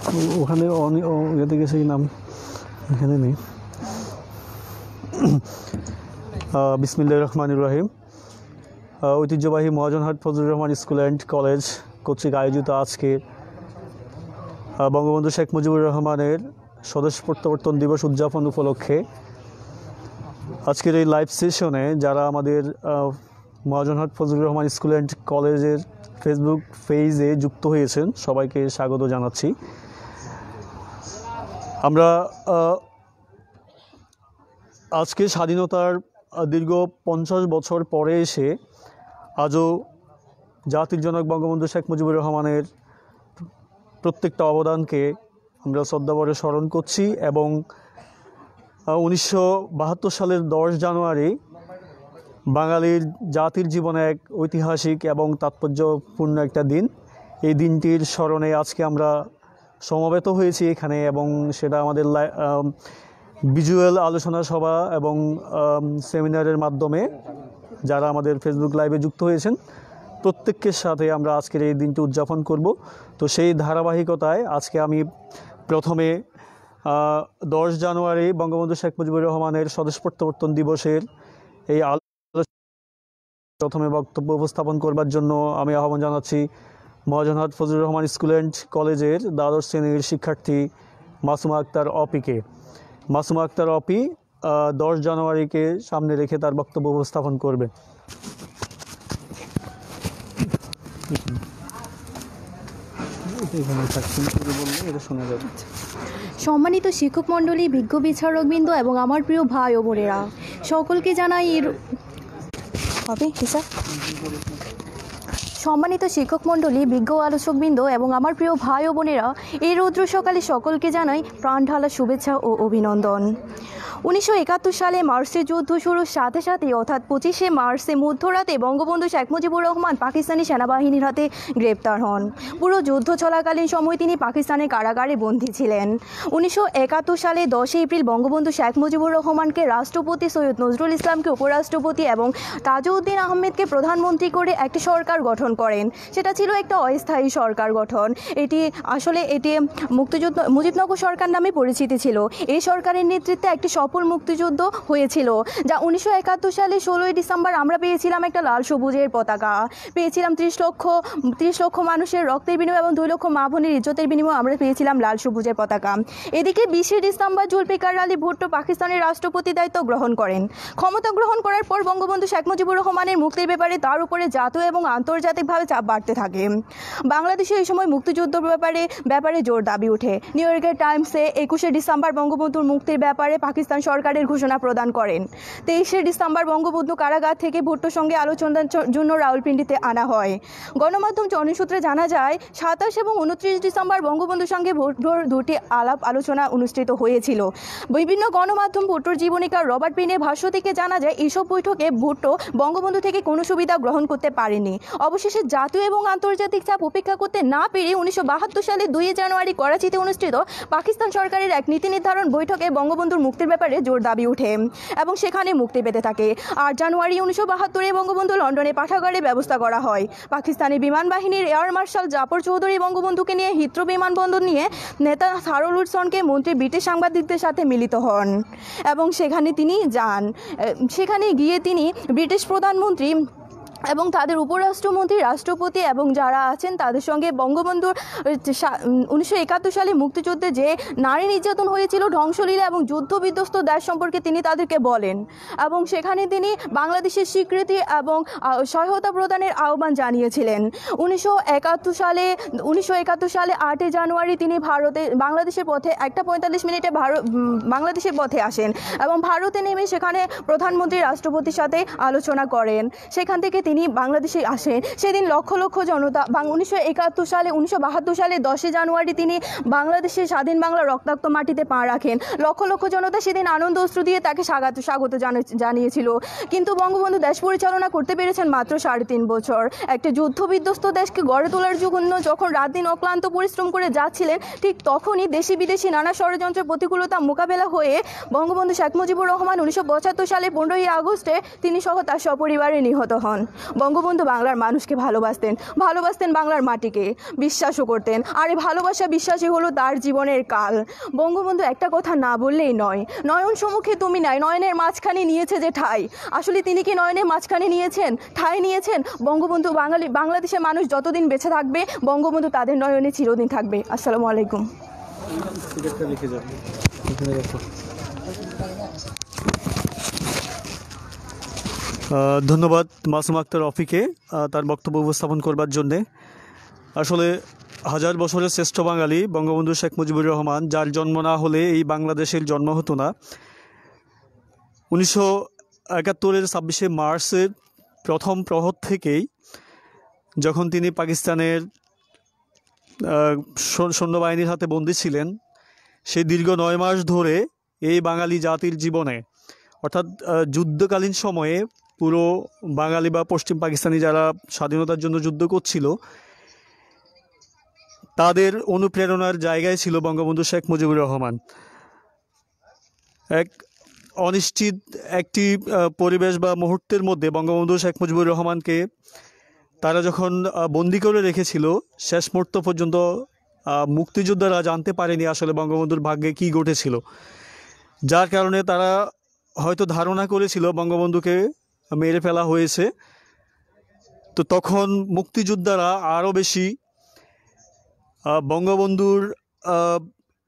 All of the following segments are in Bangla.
ওখানে ইয়েতে গেছে নাম এখানে নেই। বিসমিল্লাহির রহমানির রহিম। ঐতিহ্যবাহী Mahajanhat Fazlur Rahman school and college কর্তৃক আয়োজিত আজকে বঙ্গবন্ধু শেখ মুজিবুর রহমানের স্বদেশ প্রত্যাবর্তন দিবস উদযাপন উপলক্ষে আজকের এই লাইভ সেশনে যারা আমাদের মহাজনহাট ফজলুর রহমান স্কুল অ্যান্ড কলেজের ফেসবুক পেজে যুক্ত হয়েছেন সবাইকে স্বাগত জানাচ্ছি। আমরা আজকে স্বাধীনতার দীর্ঘ 50 বছর পরে এসে আজও জাতির জনক বঙ্গবন্ধু শেখ মুজিবুর রহমানের প্রত্যেকটা অবদানকে আমরা শ্রদ্ধাভরে স্মরণ করছি এবং 1972 সালের 10 জানুয়ারি বাঙালির জাতির জীবনে এক ঐতিহাসিক এবং তাৎপর্যপূর্ণ একটা দিন। এই দিনটির স্মরণে আজকে আমরা সমবেত হয়েছি এখানে এবং সেটা আমাদের ভিজুয়াল আলোচনা সভা এবং সেমিনারের মাধ্যমে যারা আমাদের ফেসবুক লাইভে যুক্ত হয়েছেন প্রত্যেকের সাথে আমরা আজকের এই দিনটি উদযাপন করব। তো সেই ধারাবাহিকতায় আজকে আমি প্রথমে 10 জানুয়ারি বঙ্গবন্ধু শেখ মুজিবুর রহমানের স্বদেশ প্রত্যাবর্তন দিবসের এই প্রথমে বক্তব্য উপস্থাপন করবার জন্য আমি আহ্বান জানাচ্ছি মহাজনহাট ফজলুর রহমান স্কুল অ্যান্ড কলেজের দ্বাদশ শ্রেণীর শিক্ষার্থী মাসুমা আক্তার অপিকে। মাসুমা আক্তার অপি 10 জানুয়ারিকে সামনে রেখে তার বক্তব্য উপস্থাপন করবেন। সম্মানিত শিক্ষক মণ্ডলী, বিজ্ঞ বিচারকবৃন্দ এবং আমার প্রিয় ভাই ও বোনেরা, সকলকে জানাই সম্মানিত শিক্ষক মণ্ডলী, বিজ্ঞ আলোচকবৃন্দ এবং আমার প্রিয় ভাই ও বোনেরা, এই রৌদ্র সকালে সকলকে জানাই প্রাণঢালা শুভেচ্ছা ও অভিনন্দন। 1971 সালে মার্চে যুদ্ধ শুরুর সাথে সাথে অর্থাৎ 25শে মার্চে মধ্যরাতে বঙ্গবন্ধু শেখ মুজিবুর রহমান পাকিস্তানি সেনাবাহিনীর হাতে গ্রেপ্তার হন। পুরো যুদ্ধ চলাকালীন সময় তিনি পাকিস্তানের কারাগারে বন্দী ছিলেন। 1971 সালে 10 এপ্রিল বঙ্গবন্ধু শেখ মুজিবুর রহমানকে রাষ্ট্রপতি, সৈয়দ নজরুল ইসলামকে উপরাষ্ট্রপতি এবং তাজউদ্দিন আহমেদকে প্রধানমন্ত্রী করে একটি সরকার গঠন করেন। সেটা ছিল একটা অস্থায়ী সরকার গঠন। এটি মুজিবনগর সরকার নামে পরিচিতি ছিল। এই সরকারের নেতৃত্বে একটি সফল মুক্তিযুদ্ধ হয়েছিল, যা 1971 সালে 16 ডিসেম্বর আমরা পেয়েছিলাম একটা লাল সবুজের পতাকা, পেয়েছিলাম 30 লক্ষ মানুষের রক্তের বিনিময়ে এবং 2 লক্ষ মা বোনের ইজ্জতের বিনিময়ে আমরা পেয়েছিলাম লাল সবুজের পতাকা। এদিকে 20 ডিসেম্বর জুলফিকার আলী ভুট্টো পাকিস্তানের রাষ্ট্রপতি দায়িত্ব গ্রহণ করেন। ক্ষমতা গ্রহণ করার পর বঙ্গবন্ধু শেখ মুজিবুর রহমানের মুক্তির ব্যাপারে তার উপরে জাতীয় এবং আন্তর্জাতিকভাবে চাপ বাড়তে থাকে। বাংলাদেশে এই সময় মুক্তিযুদ্ধের ব্যাপারে জোর দাবি ওঠে। নিউ ইয়র্কের টাইমসে 21 ডিসেম্বর বঙ্গবন্ধুর মুক্তির ব্যাপারে পাকিস্তান সরকারের ঘোষণা প্রদান করেন। 23 ডিসেম্বর বঙ্গবন্ধু কারাগার থেকে ভুট্টোর সঙ্গে আলোচনার জন্য রাওয়ালপিন্ডিতে আনা হয়। গণমাধ্যম জনসূত্রে জানা যায় 27 এবং 29 ডিসেম্বর বঙ্গবন্ধুর সঙ্গে ভুট্টোর দুটি আলাপ আলোচনা অনুষ্ঠিত হয়েছিল। বিভিন্ন গণমাধ্যম ভুট্টোর জীবনীকার রবার্ট পিনের ভাষ্য থেকে জানা যায় এইসব বৈঠকে ভুট্টো বঙ্গবন্ধু থেকে কোনো সুবিধা গ্রহণ করতে পারেনি। অবশেষে জাতীয় এবং আন্তর্জাতিক চাপ উপেক্ষা করতে না পেরে 1972 সালে 2 জানুয়ারি করাচিতে অনুষ্ঠিত পাকিস্তান সরকারের এক নীতি নির্ধারণ বৈঠকে বঙ্গবন্ধুর মুক্তির ব্যাপারে জোর দাবি ওঠে এবং সেখানে মুক্তি পেতে থাকে। 8 জানুয়ারি 1972 বঙ্গবন্ধু লন্ডনে পাঠাগারে ব্যবস্থা করা হয়। পাকিস্তানি বিমান বাহিনীর এয়ার মার্শাল জাফর চৌধুরী বঙ্গবন্ধুকে নিয়ে হিথ্রো বিমানবন্দর নিয়ে নেতা সারুল উৎসনকে মন্ত্রী ব্রিটিশ সাংবাদিকদের সাথে মিলিত হন এবং সেখানে তিনি যান। সেখানে গিয়ে তিনি ব্রিটিশ প্রধানমন্ত্রী এবং তাদের উপরাষ্ট্রমন্ত্রী, রাষ্ট্রপতি এবং যারা আছেন তাদের সঙ্গে বঙ্গবন্ধুর 1971 সালে মুক্তিযুদ্ধে যে নারী নির্যাতন হয়েছিল, ধ্বংসলীলা এবং যুদ্ধ বিধ্বস্ত দেশ সম্পর্কে তিনি তাদেরকে বলেন এবং সেখানে তিনি বাংলাদেশের স্বীকৃতি এবং সহায়তা প্রদানের আহ্বান জানিয়েছিলেন। 1971 সালে 8 জানুয়ারি তিনি বাংলাদেশের পথে 1:45 মিনিটে বাংলাদেশের পথে আসেন এবং ভারতে নেমে সেখানে প্রধানমন্ত্রী, রাষ্ট্রপতির সাথে আলোচনা করেন। সেখান থেকে তিনি বাংলাদেশে আসেন। সেদিন লক্ষ লক্ষ জনতা 1972 সালে 10 জানুয়ারি তিনি বাংলাদেশের স্বাধীন বাংলা রক্তাক্ত মাটিতে পা রাখেন। লক্ষ লক্ষ জনতা সেদিন আনন্দ অশ্রু দিয়ে তাকে স্বাগত জানিয়েছিল। কিন্তু বঙ্গবন্ধু দেশ পরিচালনা করতে পেরেছেন মাত্র 3.5 বছর। একটা যুদ্ধ বিধ্বস্ত দেশকে গড়ে তোলার জন্য যখন রাত দিন অক্লান্ত পরিশ্রম করে যাচ্ছিলেন, ঠিক তখনই দেশি বিদেশি নানা ষড়যন্ত্রের প্রতিকূলতা মোকাবেলা হয়ে বঙ্গবন্ধু শেখ মুজিবুর রহমান 1975 সালে 15 আগস্টে তিনি সহ তার সপরিবারে নিহত হন। বঙ্গবন্ধু বাংলার মানুষকে ভালোবাসতেন, ভালোবাসতেন বাংলার মাটিকে, বিশ্বাসও করতেন। আর এই ভালোবাসা বিশ্বাসই হলো তার জীবনের কাল। বঙ্গবন্ধু একটা কথা না বললেই নয়, নয়ন সম্মুখে তুমি নাই, নয়নের মাঝখানে নিয়েছে যে ঠাই। আসলে তিনি কি নয়নের মাঝখানে নিয়েছেন, ঠাই নিয়েছেন? বঙ্গবন্ধু বাংলাদেশের মানুষ যতদিন বেঁচে থাকবে, বঙ্গবন্ধু তাদের নয়নে চিরদিন থাকবে। আসসালামু আলাইকুম। ধন্যবাদ মাসুম আক্তার রফিকে তার বক্তব্য উপস্থাপন করবার জন্যে। আসলে হাজার বছরের শ্রেষ্ঠ বাঙালি বঙ্গবন্ধু শেখ মুজিবুর রহমান, যার জন্ম না হলে এই বাংলাদেশের জন্ম হতো না। 1971-এর 26শে মার্চের প্রথম প্রহর থেকেই যখন তিনি পাকিস্তানের সৈন্যবাহিনীর হাতে বন্দী ছিলেন, সেই দীর্ঘ 9 মাস ধরে এই বাঙালি জাতির জীবনে, অর্থাৎ যুদ্ধকালীন সময়ে পুরো বাঙালি বা পশ্চিম পাকিস্তানি যারা স্বাধীনতার জন্য যুদ্ধ করছিল, তাদের অনুপ্রেরণার জায়গায় ছিল বঙ্গবন্ধু শেখ মুজিবুর রহমান। এক অনিশ্চিত একটি পরিবেশ বা মুহূর্তের মধ্যে বঙ্গবন্ধু শেখ মুজিবুর রহমানকে তারা যখন বন্দি করে রেখেছিল, শেষ মুহূর্ত পর্যন্ত মুক্তিযোদ্ধারা জানতে পারেনি আসলে বঙ্গবন্ধুর ভাগ্যে কী ঘটেছিল, যার কারণে তারা হয়তো ধারণা করেছিল বঙ্গবন্ধুকে মেরে ফেলা হয়েছে। তো তখন মুক্তিযোদ্ধারা আরও বেশি বঙ্গবন্ধুর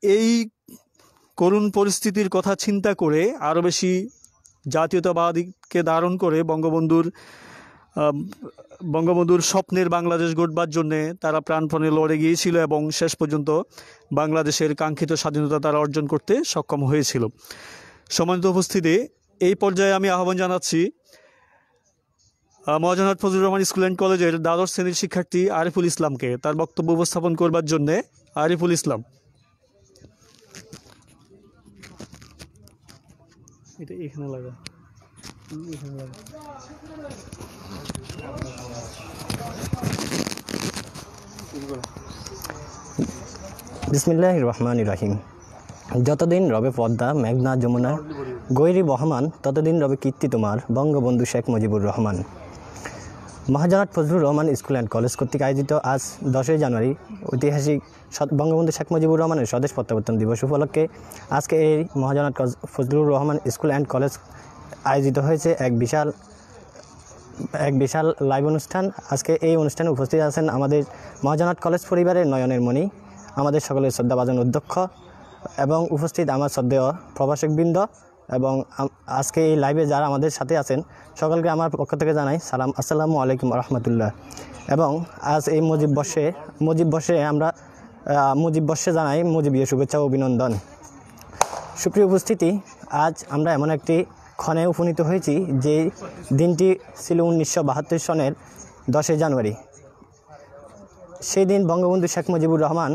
এই করুণ পরিস্থিতির কথা চিন্তা করে আরও বেশি জাতীয়তাবাদীকে ধারণ করে বঙ্গবন্ধুর স্বপ্নের বাংলাদেশ গড়বার জন্যে তারা প্রাণপণে লড়ে গিয়েছিল এবং শেষ পর্যন্ত বাংলাদেশের কাঙ্ক্ষিত স্বাধীনতা তারা অর্জন করতে সক্ষম হয়েছিল। সম্মানিত উপস্থিতি, এই পর্যায়ে আমি আহ্বান জানাচ্ছি মহাজনহাট ফজলুর রহমান স্কুল অ্যান্ড কলেজের দ্বাদশ শ্রেণীর শিক্ষার্থী আরিফুল ইসলামকে তার বক্তব্য উপস্থাপন করবার জন্যে। আরিফুল ইসলাম। এটা এখানে লাগা, এখানে লাগা। বিসমিল্লাহির রহমানির রহিম। যতদিন রবে পদ্মা মেঘনা যমুনা গৈরী বহমান, ততদিন রবে কীর্তি তোমার Bangabandhu Sheikh Mujibur Rahman. Mahajanhat Fazlur Rahman school and college কর্তৃক আয়োজিত আজ 10ই জানুয়ারি ঐতিহাসিক বঙ্গবন্ধু শেখ মুজিবুর রহমানের স্বদেশ প্রত্যাবর্তন দিবস উপলক্ষে আজকে এই Mahajanhat Fazlur Rahman school and college আয়োজিত হয়েছে এক বিশাল লাইভ অনুষ্ঠান। আজকে এই অনুষ্ঠানে উপস্থিত আছেন আমাদের মহাজনহাট কলেজ পরিবারের নয়নের মণি, আমাদের সকলের শ্রদ্ধাভাজন অধ্যক্ষ, এবং উপস্থিত আমার শ্রদ্ধেয় প্রভাষকবৃন্দ, এবং আজকে এই লাইভে যারা আমাদের সাথে আছেন সকলকে আমার পক্ষ থেকে জানাই সালাম, আসসালামু আলাইকুম রহমতুল্লাহ। এবং আজ এই মুজিব বর্ষে জানাই মুজিবীয় শুভেচ্ছা ও অভিনন্দন। সুপ্রিয় উপস্থিতি, আজ আমরা এমন একটি ক্ষণে উপনীত হয়েছি যে দিনটি ছিল 1972 সনের 10ই জানুয়ারি। সেই দিন বঙ্গবন্ধু শেখ মুজিবুর রহমান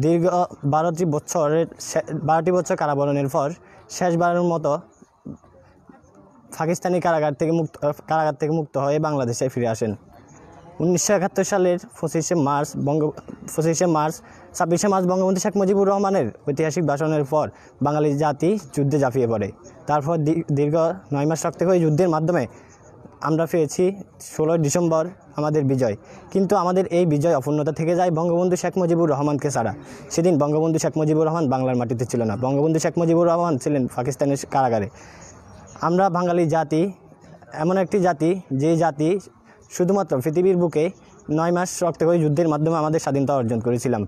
দীর্ঘ 12টি বছর কারাবরণের পর শেষবারের মতো পাকিস্তানি কারাগার থেকে মুক্ত হয়ে বাংলাদেশে ফিরে আসেন। 1971 সালের 26শে মার্চ 26শে মার্চ বঙ্গবন্ধু শেখ মুজিবুর রহমানের ঐতিহাসিক ভাষণের পর বাঙালি জাতি যুদ্ধে ঝাঁপিয়ে পড়ে। তারপর দীর্ঘ 9 মাস রক্তক্ষয়ী যুদ্ধের মাধ্যমে আমরা পেয়েছি 16 ডিসেম্বর আমাদের বিজয়। কিন্তু আমাদের এই বিজয় অপূর্ণতা থেকে যায় বঙ্গবন্ধু শেখ মুজিবুর রহমানকে ছাড়া। সেদিন বঙ্গবন্ধু শেখ মুজিবুর রহমান বাংলার মাটিতে ছিল না, বঙ্গবন্ধু শেখ মুজিবুর রহমান ছিলেন পাকিস্তানের কারাগারে। আমরা বাঙালি জাতি এমন একটি জাতি, যে জাতি শুধুমাত্র পৃথিবীর বুকে 9 মাস রক্তক্ষয়ী যুদ্ধের মাধ্যমে আমাদের স্বাধীনতা অর্জন করেছিলাম।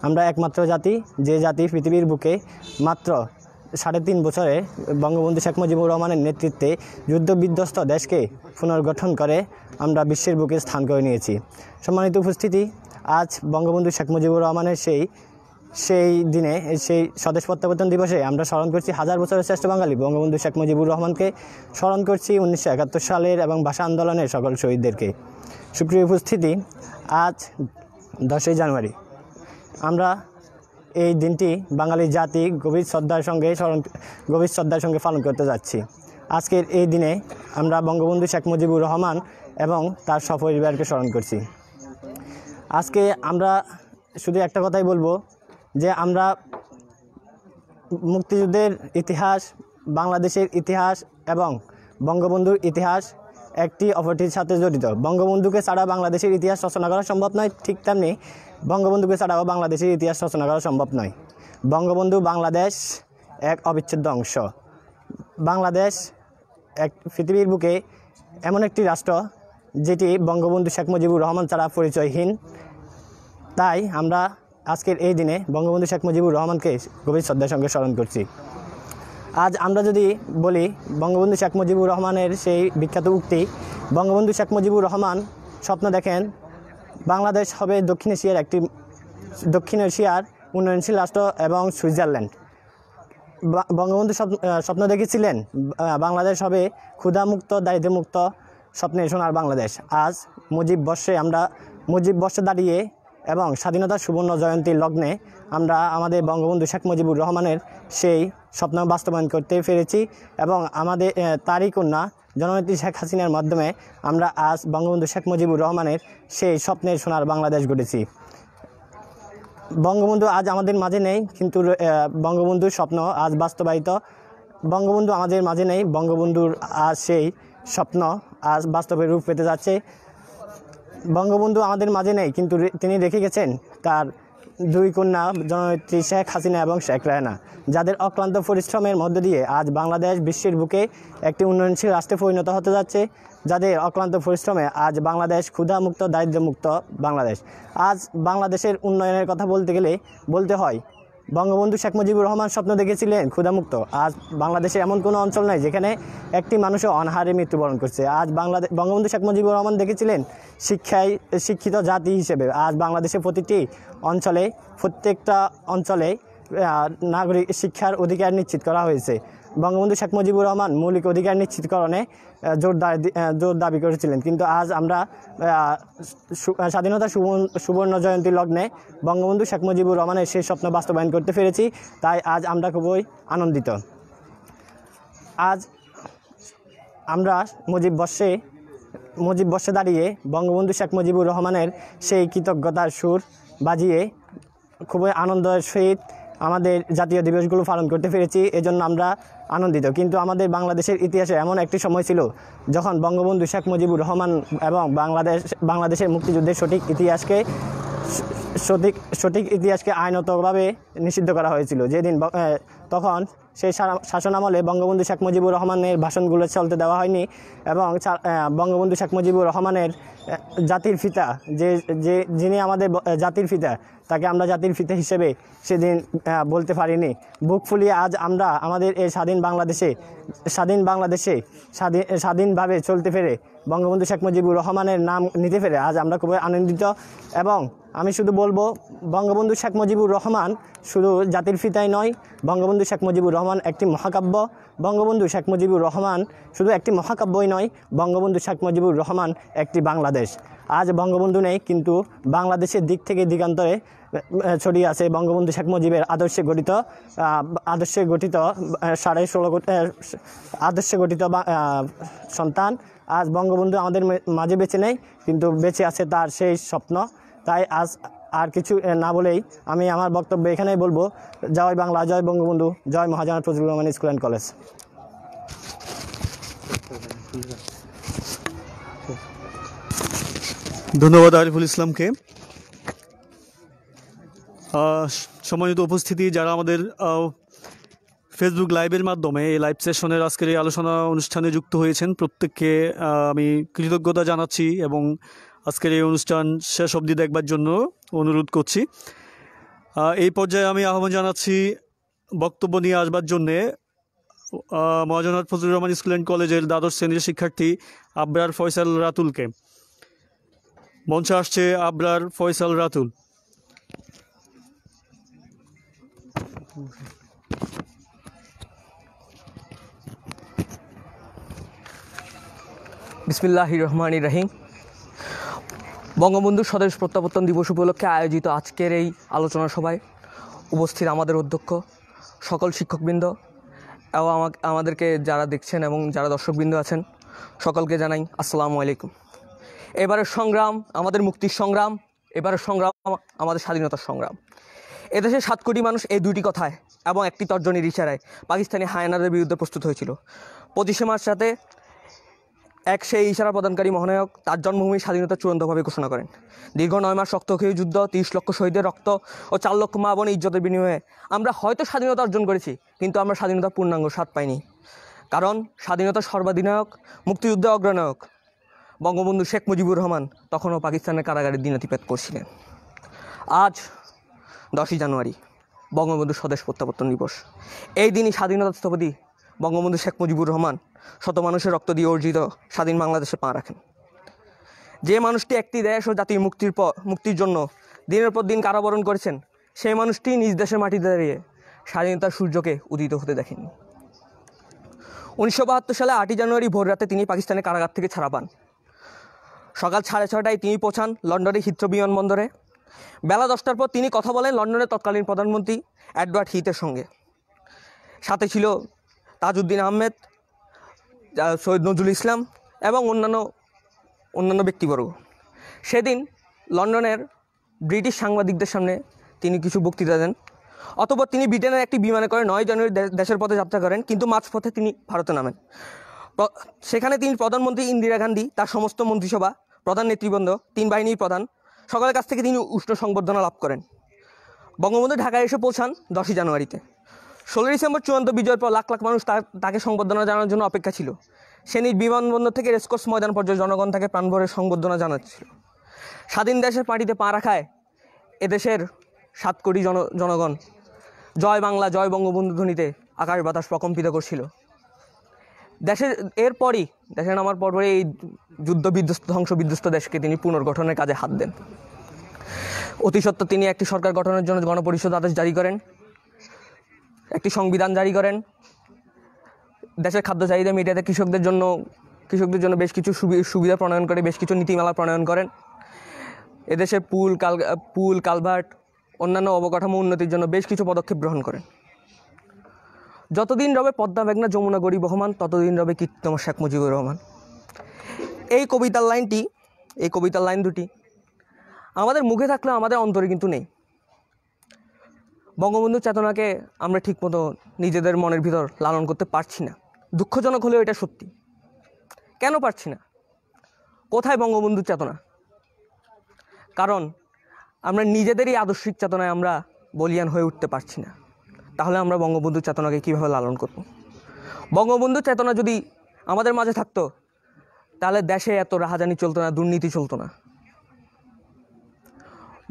আমরা একমাত্র জাতি, যে জাতি পৃথিবীর বুকে মাত্র 3.5 বছরে বঙ্গবন্ধু শেখ মুজিবুর রহমানের নেতৃত্বে যুদ্ধবিধ্বস্ত দেশকে পুনর্গঠন করে আমরা বিশ্বের বুকে স্থান করে নিয়েছি। সম্মানিত উপস্থিতি, আজ বঙ্গবন্ধু শেখ মুজিবুর রহমানের সেই দিনে, সেই স্বদেশ প্রত্যাবর্তন দিবসে আমরা স্মরণ করছি হাজার বছরের শ্রেষ্ঠ বাঙালি বঙ্গবন্ধু শেখ মুজিবুর রহমানকে, স্মরণ করছি 1971 সালের এবং ভাষা আন্দোলনের সকল শহীদদেরকে। সুপ্রিয় উপস্থিতি, আজ 10ই জানুয়ারি আমরা এই দিনটি বাঙালি জাতি গভীর শ্রদ্ধার সঙ্গে পালন করতে যাচ্ছি। আজকের এই দিনে আমরা বঙ্গবন্ধু শেখ মুজিবুর রহমান এবং তার সপরিবারকে স্মরণ করছি। আজকে আমরা শুধু একটা কথাই বলবো যে আমরা মুক্তিযুদ্ধের ইতিহাস, বাংলাদেশের ইতিহাস এবং বঙ্গবন্ধুর ইতিহাস একটি অপরটির সাথে জড়িত। বঙ্গবন্ধুকে ছাড়া বাংলাদেশের ইতিহাস রচনা করা সম্ভব নয়, ঠিক তেমনি বঙ্গবন্ধুকে ছাড়াও বাংলাদেশের ইতিহাস রচনা করা সম্ভব নয়। বঙ্গবন্ধু বাংলাদেশ এক অবিচ্ছেদ্য অংশ। বাংলাদেশ এক পৃথিবীর বুকে এমন একটি রাষ্ট্র যেটি বঙ্গবন্ধু শেখ মুজিবুর রহমান ছাড়া পরিচয়হীন। তাই আমরা আজকের এই দিনে বঙ্গবন্ধু শেখ মুজিবুর রহমানকে গভীর শ্রদ্ধার সঙ্গে স্মরণ করছি। আজ আমরা যদি বলি বঙ্গবন্ধু শেখ মুজিবুর রহমানের সেই বিখ্যাত উক্তি, বঙ্গবন্ধু শেখ মুজিবুর রহমান স্বপ্ন দেখেন বাংলাদেশ হবে দক্ষিণ এশিয়ার উন্নয়নশীল রাষ্ট্র এবং সুইজারল্যান্ড। বঙ্গবন্ধু স্বপ্ন দেখেছিলেন বাংলাদেশ হবে ক্ষুধামুক্ত, দারিদ্র্যমুক্ত, স্বপ্নের সোনার বাংলাদেশ। আজ মুজিব বর্ষে দাঁড়িয়ে এবং স্বাধীনতার সুবর্ণ জয়ন্তীর লগ্নে আমরা আমাদের বঙ্গবন্ধু শেখ মুজিবুর রহমানের সেই স্বপ্ন বাস্তবায়ন করতে পেরেছি এবং আমাদের তারই কন্যা জননেত্রী শেখ হাসিনার মাধ্যমে আমরা আজ বঙ্গবন্ধু শেখ মুজিবুর রহমানের সেই স্বপ্নের সোনার বাংলাদেশ গড়েছি। বঙ্গবন্ধু আজ আমাদের মাঝে নেই, কিন্তু বঙ্গবন্ধুর স্বপ্ন আজ বাস্তবায়িত। বঙ্গবন্ধু আমাদের মাঝে নেই, বঙ্গবন্ধুর আজ সেই স্বপ্ন আজ বাস্তবে রূপ পেতে যাচ্ছে। বঙ্গবন্ধু আমাদের মাঝে নেই, কিন্তু তিনি রেখে গেছেন তার দুই কন্যা জননেত্রী শেখ হাসিনা এবং শেখ রেহানা, যাদের অক্লান্ত পরিশ্রমের মধ্য দিয়ে আজ বাংলাদেশ বিশ্বের বুকে একটি উন্নয়নশীল রাষ্ট্রে পরিণত হতে যাচ্ছে। যাদের অক্লান্ত পরিশ্রমে আজ বাংলাদেশ ক্ষুধামুক্ত, দারিদ্র্যমুক্ত বাংলাদেশ। আজ বাংলাদেশের উন্নয়নের কথা বলতে গেলে বলতে হয় বঙ্গবন্ধু শেখ মুজিবুর রহমান স্বপ্ন দেখেছিলেন ক্ষুধামুক্ত। আজ বাংলাদেশে এমন কোনো অঞ্চল নয় যেখানে একটি মানুষও অনাহারে মৃত্যুবরণ করছে। আজ বঙ্গবন্ধু শেখ মুজিবুর রহমান দেখেছিলেন শিক্ষিত জাতি হিসেবে। আজ বাংলাদেশে প্রত্যেকটা অঞ্চলে নাগরিক শিক্ষার অধিকার নিশ্চিত করা হয়েছে। বঙ্গবন্ধু শেখ মুজিবুর রহমান মৌলিক অধিকার নিশ্চিতকরণে জোর দাবি করেছিলেন, কিন্তু আজ আমরা স্বাধীনতা সুবর্ণ জয়ন্তী লগ্নে বঙ্গবন্ধু শেখ মুজিবুর রহমানের সেই স্বপ্ন বাস্তবায়ন করতে পেরেছি। তাই আজ আমরা খুবই আনন্দিত। আজ আমরা মুজিব বর্ষে দাঁড়িয়ে বঙ্গবন্ধু শেখ মুজিবুর রহমানের সেই কৃতজ্ঞতার সুর বাজিয়ে খুবই আনন্দের সহিত আমাদের জাতীয় দিবসগুলো পালন করতে পেরেছি, এজন্য আমরা আনন্দিত। কিন্তু আমাদের বাংলাদেশের ইতিহাসে এমন একটি সময় ছিল যখন বঙ্গবন্ধু শেখ মুজিবুর রহমান এবং বাংলাদেশের মুক্তিযুদ্ধের সঠিক ইতিহাসকে আইনতভাবে নিষিদ্ধ করা হয়েছিল। যেদিন তখন সেই শাসনামলে বঙ্গবন্ধু শেখ মুজিবুর রহমানের ভাষণগুলো চলতে দেওয়া হয়নি এবং বঙ্গবন্ধু শেখ মুজিবুর রহমানের জাতির পিতা যিনি আমাদের জাতির পিতা, তাকে আমরা জাতির পিতা হিসেবে সেদিন বলতে পারিনি। বুক ফুলিয়ে আজ আমরা আমাদের এই স্বাধীনভাবে চলতে পেরে বঙ্গবন্ধু শেখ মুজিবুর রহমানের নাম নিতে পেরে আজ আমরা খুবই আনন্দিত। এবং আমি শুধু বলবো বঙ্গবন্ধু শেখ মুজিবুর রহমান শুধু জাতির পিতাই নয়, বঙ্গবন্ধু শেখ মুজিবুর রহমান একটি মহাকাব্য। বঙ্গবন্ধু শেখ মুজিবুর রহমান শুধু একটি মহাকাব্যই নয়, বঙ্গবন্ধু শেখ মুজিবুর রহমান একটি বাংলাদেশ। আজ বঙ্গবন্ধু নেই, কিন্তু বাংলাদেশের দিক থেকে দিগান্তরে ছড়িয়ে আছে বঙ্গবন্ধু শেখ মুজিবের আদর্শে গঠিত সন্তান। আজ বঙ্গবন্ধু আমাদের মাঝে বেঁচে নেই, কিন্তু বেঁচে আছে তার সেই স্বপ্ন। তাই আজ আর কিছু না বলেই আমি আমার বক্তব্য এখানেই বলবো, জয় বাংলা, জয় বঙ্গবন্ধু, জয় Mahajanhat Fazlur Rahman school and college. ধন্যবাদ আরিফুল ইসলামকে। সম্মানিত উপস্থিতি, যারা আমাদের ফেসবুক লাইভের মাধ্যমে এই লাইভ সেশনের আজকের এই আলোচনা অনুষ্ঠানে যুক্ত হয়েছেন, প্রত্যেককে আমি কৃতজ্ঞতা জানাচ্ছি এবং আজকের এই অনুষ্ঠান শেষ অবধি দেখবার জন্য অনুরোধ করছি। এই পর্যায়ে আমি আহ্বান জানাচ্ছি বক্তব্য নিয়ে আসবার জন্যে মহাজনাত ফজলুর রহমান স্কুল অ্যান্ড কলেজের দ্বাদশ শ্রেণীর শিক্ষার্থী আবরার ফয়সাল রাতুলকে। মঞ্চে আসছে আবরার ফয়সাল রাতুল। বিসমিল্লাহির রহমানির রহিম। বঙ্গবন্ধু স্বদেশ প্রত্যাবর্তন দিবস উপলক্ষে আয়োজিত আজকের এই আলোচনা সভায় উপস্থিত আমাদের অধ্যক্ষ, সকল শিক্ষকবৃন্দ এবং আমাদেরকে যারা দেখছেন এবং যারা দর্শকবৃন্দ আছেন, সকলকে জানাই আসসালামু আলাইকুম। এবারের সংগ্রাম আমাদের মুক্তির সংগ্রাম, এবারের সংগ্রাম আমাদের স্বাধীনতার সংগ্রাম। এদেশে 7 কোটি মানুষ এই দুইটি কথায় এবং একটি তর্জনীর ইশারায় পাকিস্তানি হায়নাদের বিরুদ্ধে প্রস্তুত হয়েছিল। 25শে মার্চ রাতে এক সেই ইশারা প্রদানকারী মহানায়ক তার জন্মভূমি স্বাধীনতা চূড়ান্তভাবে ঘোষণা করেন। দীর্ঘ 9 মাস রক্তক্ষয়ী যুদ্ধ, 30 লক্ষ শহীদের রক্ত ও 4 লক্ষ মা বোনের ইজ্জতের বিনিময়ে আমরা হয়তো স্বাধীনতা অর্জন করেছি, কিন্তু আমরা স্বাধীনতার পূর্ণাঙ্গ স্বাদ পাইনি। কারণ স্বাধীনতার সর্বাধিনায়ক, মুক্তিযুদ্ধে অগ্রনায়ক বঙ্গবন্ধু শেখ মুজিবুর রহমান তখনও পাকিস্তানের কারাগারে দিনাতিপাত করছিলেন। আজ 10ই জানুয়ারি বঙ্গবন্ধু স্বদেশ প্রত্যাবর্তন দিবস। এই দিনই স্বাধীনতা স্থপতি বঙ্গবন্ধু শেখ মুজিবুর রহমান শত মানুষের রক্ত দিয়ে অর্জিত স্বাধীন বাংলাদেশে পা রাখেন। যে মানুষটি একটি দেশ ও জাতির মুক্তির জন্য দিনের পর দিন কারাবরণ করেছেন, সেই মানুষটি নিজ দেশের মাটিতে দাঁড়িয়ে স্বাধীনতার সূর্যকে উদিত হতে দেখেননি। 1972 সালে 8ই জানুয়ারি ভোর রাতে তিনি পাকিস্তানের কারাগার থেকে ছাড়া পান। সকাল 6:30টায় তিনি পৌঁছান লন্ডনের হিথ্রো বিমানবন্দরে। বেলা 10টার পর তিনি কথা বলেন লন্ডনের তৎকালীন প্রধানমন্ত্রী এডওয়ার্ড হিথের সঙ্গে। সাথে ছিল তাজউদ্দিন আহমেদ, সৈয়দ নজরুল ইসলাম এবং অন্যান্য ব্যক্তিবর্গ। সেদিন লন্ডনের ব্রিটিশ সাংবাদিকদের সামনে তিনি কিছু বক্তৃতা দেন। অতঃপর তিনি ব্রিটেনের একটি বিমানে করে 9 জানুয়ারি দেশের পথে যাত্রা করেন, কিন্তু মাঝপথে তিনি ভারতে নামেন। সেখানে তিনি প্রধানমন্ত্রী ইন্দিরা গান্ধী, তার সমস্ত মন্ত্রিসভা, প্রধান নেতৃবৃন্দ, 3 বাহিনীর প্রধান সকলের কাছ থেকে তিনি উষ্ণ সংবর্ধনা লাভ করেন। বঙ্গবন্ধু ঢাকায় এসে পৌঁছান 10ই জানুয়ারিতে। 16 ডিসেম্বর চূড়ান্ত বিজয়ের পর লাখ লাখ মানুষ তাকে সংবর্ধনা জানানোর জন্য অপেক্ষা ছিল। সেদিন বিমানবন্দর থেকে রেসকোর্স ময়দান পর্যন্ত জনগণ তাকে প্রাণভরে সংবর্ধনা জানাচ্ছিল। স্বাধীন দেশের মাটিতে পা রাখায় এদেশের 7 কোটি জনগণ জয় বাংলা, জয় বঙ্গবন্ধু ধ্বনিতে আকাশ বাতাস প্রকম্পিত করছিল। এরপরই দেশের নামার পরপরই এই যুদ্ধ বিধ্বস্ত, ধ্বংস বিধ্বস্ত দেশকে তিনি পুনর্গঠনের কাজে হাত দেন। অতি সত্বর তিনি একটি সরকার গঠনের জন্য গণপরিষদ আদেশ জারি করেন, একটি সংবিধান জারি করেন। দেশের খাদ্য চাহিদা মেটাতে কৃষকদের জন্য বেশ কিছু সুবিধা প্রণয়ন করে, বেশ কিছু নীতিমালা প্রণয়ন করেন। এদেশের পুল কালভার্ট অন্যান্য অবকাঠামো উন্নতির জন্য বেশ কিছু পদক্ষেপ গ্রহণ করেন। যতদিন রবে পদ্মা মেঘনা যমুনা গড়ি বহমান, ততদিন রবে কীর্তিতম শেখ মুজিবুর রহমান। এই কবিতার লাইন দুটি আমাদের মুখে থাকলেও আমাদের অন্তরে কিন্তু নেই। বঙ্গবন্ধুর চেতনাকে আমরা ঠিকমতো নিজেদের মনের ভিতর লালন করতে পারছি না। দুঃখজনক হলেও এটা সত্যি। কেন পারছি না? কোথায় বঙ্গবন্ধুর চেতনা? কারণ আমরা নিজেদেরই আদর্শিক চেতনায় আমরা বলিয়ান হয়ে উঠতে পারছি না। তাহলে আমরা বঙ্গবন্ধুর চেতনাকে কীভাবে লালন করব? বঙ্গবন্ধুর চেতনা যদি আমাদের মাঝে থাকতো, তাহলে দেশে এত রাহাজানি চলতো না, দুর্নীতি চলতো না।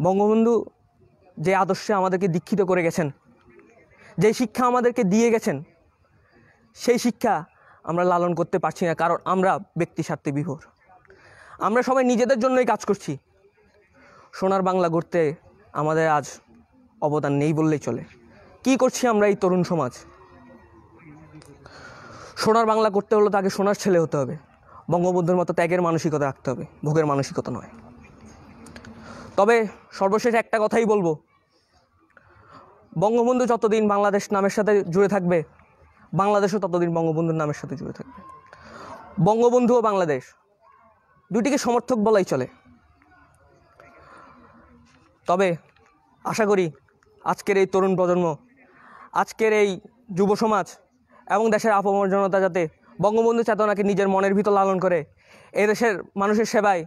বঙ্গবন্ধু যে আদর্শে আমাদেরকে দীক্ষিত করে গেছেন, যে শিক্ষা আমাদেরকে দিয়ে গেছেন, সেই শিক্ষা আমরা লালন করতে পারছি না। কারণ আমরা ব্যক্তি স্বার্থে বিভোর। আমরা সবাই নিজেদের জন্যই কাজ করছি। সোনার বাংলা গড়তে আমাদের আজ অবদান নেই বললেই চলে। কি করছি আমরা এই তরুণ সমাজ? সোনার বাংলা করতে হলে তাকে সোনার ছেলে হতে হবে। বঙ্গবন্ধুর মতো ত্যাগের মানসিকতা রাখতে হবে, ভোগের মানসিকতা নয়। তবে সর্বশেষ একটা কথাই বলবো, বঙ্গবন্ধু যতদিন বাংলাদেশ নামের সাথে জুড়ে থাকবে, বাংলাদেশও ততদিন বঙ্গবন্ধুর নামের সাথে জুড়ে থাকবে। বঙ্গবন্ধু ও বাংলাদেশ দুটিকে সমর্থক বলাই চলে। তবে আশা করি আজকের এই তরুণ প্রজন্ম, আজকের এই যুব সমাজ এবং দেশের আপামর জনতা যাতে বঙ্গবন্ধু চেতনাকে নিজের মনের ভিতর লালন করে এদেশের মানুষের সেবায়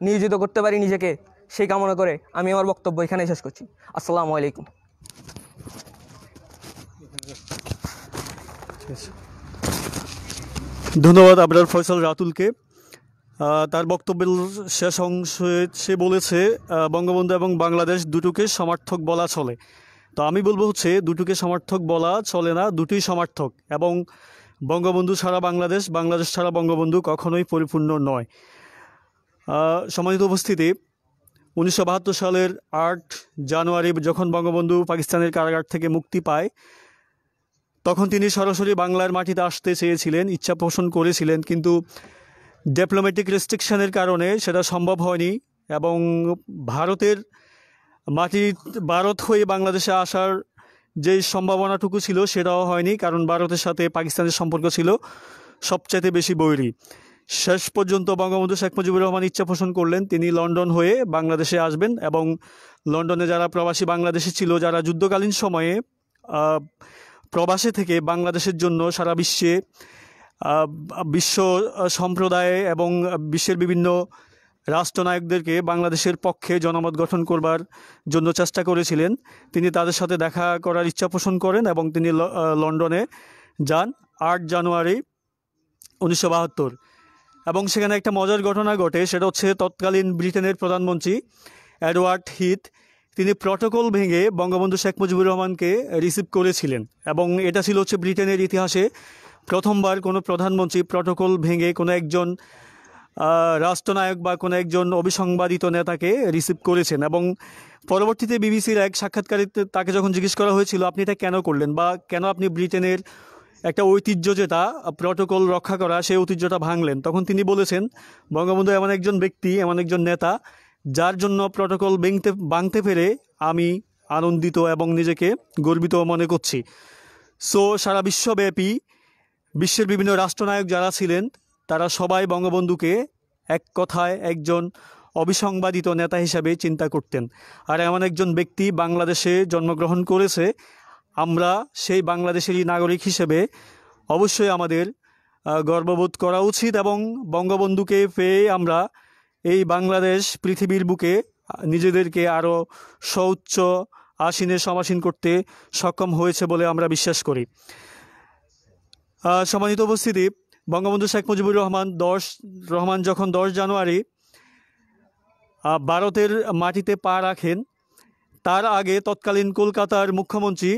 নিয়োজিত করতে পারি নিজেকে, সেই কামনা করে আমি আমার বক্তব্য এখানেই শেষ করছি। আসসালামু আলাইকুম। ধন্যবাদ আবরার ফয়সাল রাতুলকে। তার বক্তব্যের শেষ অংশে সে বলেছে বঙ্গবন্ধু এবং বাংলাদেশ দুটোকে সমার্থক বলা চলে। তো আমি বলবো দুটোকে সমার্থক বলা চলে না, দুটোই সমার্থক। এবং বঙ্গবন্ধু ছাড়া বাংলাদেশ, বাংলাদেশ ছাড়া বঙ্গবন্ধু কখনোই পরিপূর্ণ নয়। সম্মানিত উপস্থিতি, 1972 সালের 8 জানুয়ারি যখন বঙ্গবন্ধু পাকিস্তানের কারাগার থেকে মুক্তি পায়, তখন তিনি সরাসরি বাংলার মাটিতে আসতে চেয়েছিলেন, ইচ্ছা পোষণ করেছিলেন, কিন্তু ডিপ্লোম্যাটিক রেস্ট্রিকশনের কারণে সেটা সম্ভব হয়নি। এবং ভারত হয়ে বাংলাদেশে আসার যে সম্ভাবনাটুকু ছিল সেটাও হয়নি, কারণ ভারতের সাথে পাকিস্তানের সম্পর্ক ছিল সবচাইতে বেশি বৈরী। শেষ পর্যন্ত বঙ্গবন্ধু শেখ মুজিবুর রহমান ইচ্ছা পোষণ করলেন তিনি লন্ডন হয়ে বাংলাদেশে আসবেন। এবং লন্ডনে যারা প্রবাসী বাংলাদেশি ছিল, যারা যুদ্ধকালীন সময়ে প্রবাসে থেকে বাংলাদেশের জন্য সারা বিশ্বে আহ, বিশ্ব সম্প্রদায় এবং বিশ্বের বিভিন্ন রাষ্ট্রনায়কদেরকে বাংলাদেশের পক্ষে জনমত গঠন করবার জন্য চেষ্টা করেছিলেন। তিনি তাদের সাথে দেখা করার ইচ্ছা পোষণ করেন এবং তিনি লন্ডনে যান 8 জানুয়ারি 1972। এবং সেখানে একটা মজার ঘটনা ঘটে, সেটা হচ্ছে তৎকালীন ব্রিটেনের প্রধানমন্ত্রী এডওয়ার্ড হিথ তিনি প্রটোকল ভেঙে বঙ্গবন্ধু শেখ মুজিবুর রহমানকে রিসিভ করেছিলেন। এবং এটা ছিল হচ্ছে ব্রিটেনের ইতিহাসে প্রথমবার কোনো প্রধানমন্ত্রী প্রটোকল ভেঙে কোনো একজন রাষ্ট্রনায়ক বা কোনো একজন অবিসংবাদিত নেতাকে রিসিভ করেছেন। এবং পরবর্তীতে বিবিসির এক সাক্ষাৎকারে তাকে যখন জিজ্ঞেস করা হয়েছিল আপনি এটা কেন করলেন বা কেন আপনি ব্রিটেনের একটা ঐতিহ্য যেটা প্রটোকল রক্ষা করা সেই ঐতিহ্যটা ভাঙলেন, তখন তিনি বলেছেন বঙ্গবন্ধু এমন একজন ব্যক্তি, এমন একজন নেতা যার জন্য প্রটোকল ভাঙতে পেরে আমি আনন্দিত এবং নিজেকে গর্বিত মনে করছি। সো সারা বিশ্বব্যাপী বিশ্বের বিভিন্ন রাষ্ট্রনায়ক যারা ছিলেন তারা সবাই বঙ্গবন্ধুকে এক কথায় একজন অবিসংবাদিত নেতা হিসাবে চিন্তা করতেন। আর এমন একজন ব্যক্তি বাংলাদেশে জন্মগ্রহণ করেছে, আমরা সেই বাংলাদেশেরই নাগরিক হিসেবে অবশ্যই আমাদের গর্ববোধ করা উচিত এবং বঙ্গবন্ধুকে পেয়ে আমরা এই বাংলাদেশ পৃথিবীর বুকে নিজেদেরকে আরও সউচ্চ আসীনে সমাসীন করতে সক্ষম হয়েছে বলে আমরা বিশ্বাস করি। সম্মানিত উপস্থিতি, বঙ্গবন্ধু শেখ মুজিবুর রহমান যখন 10 জানুয়ারি ভারতের মাটিতে পা রাখেন, তার আগে তৎকালীন কলকাতার মুখ্যমন্ত্রী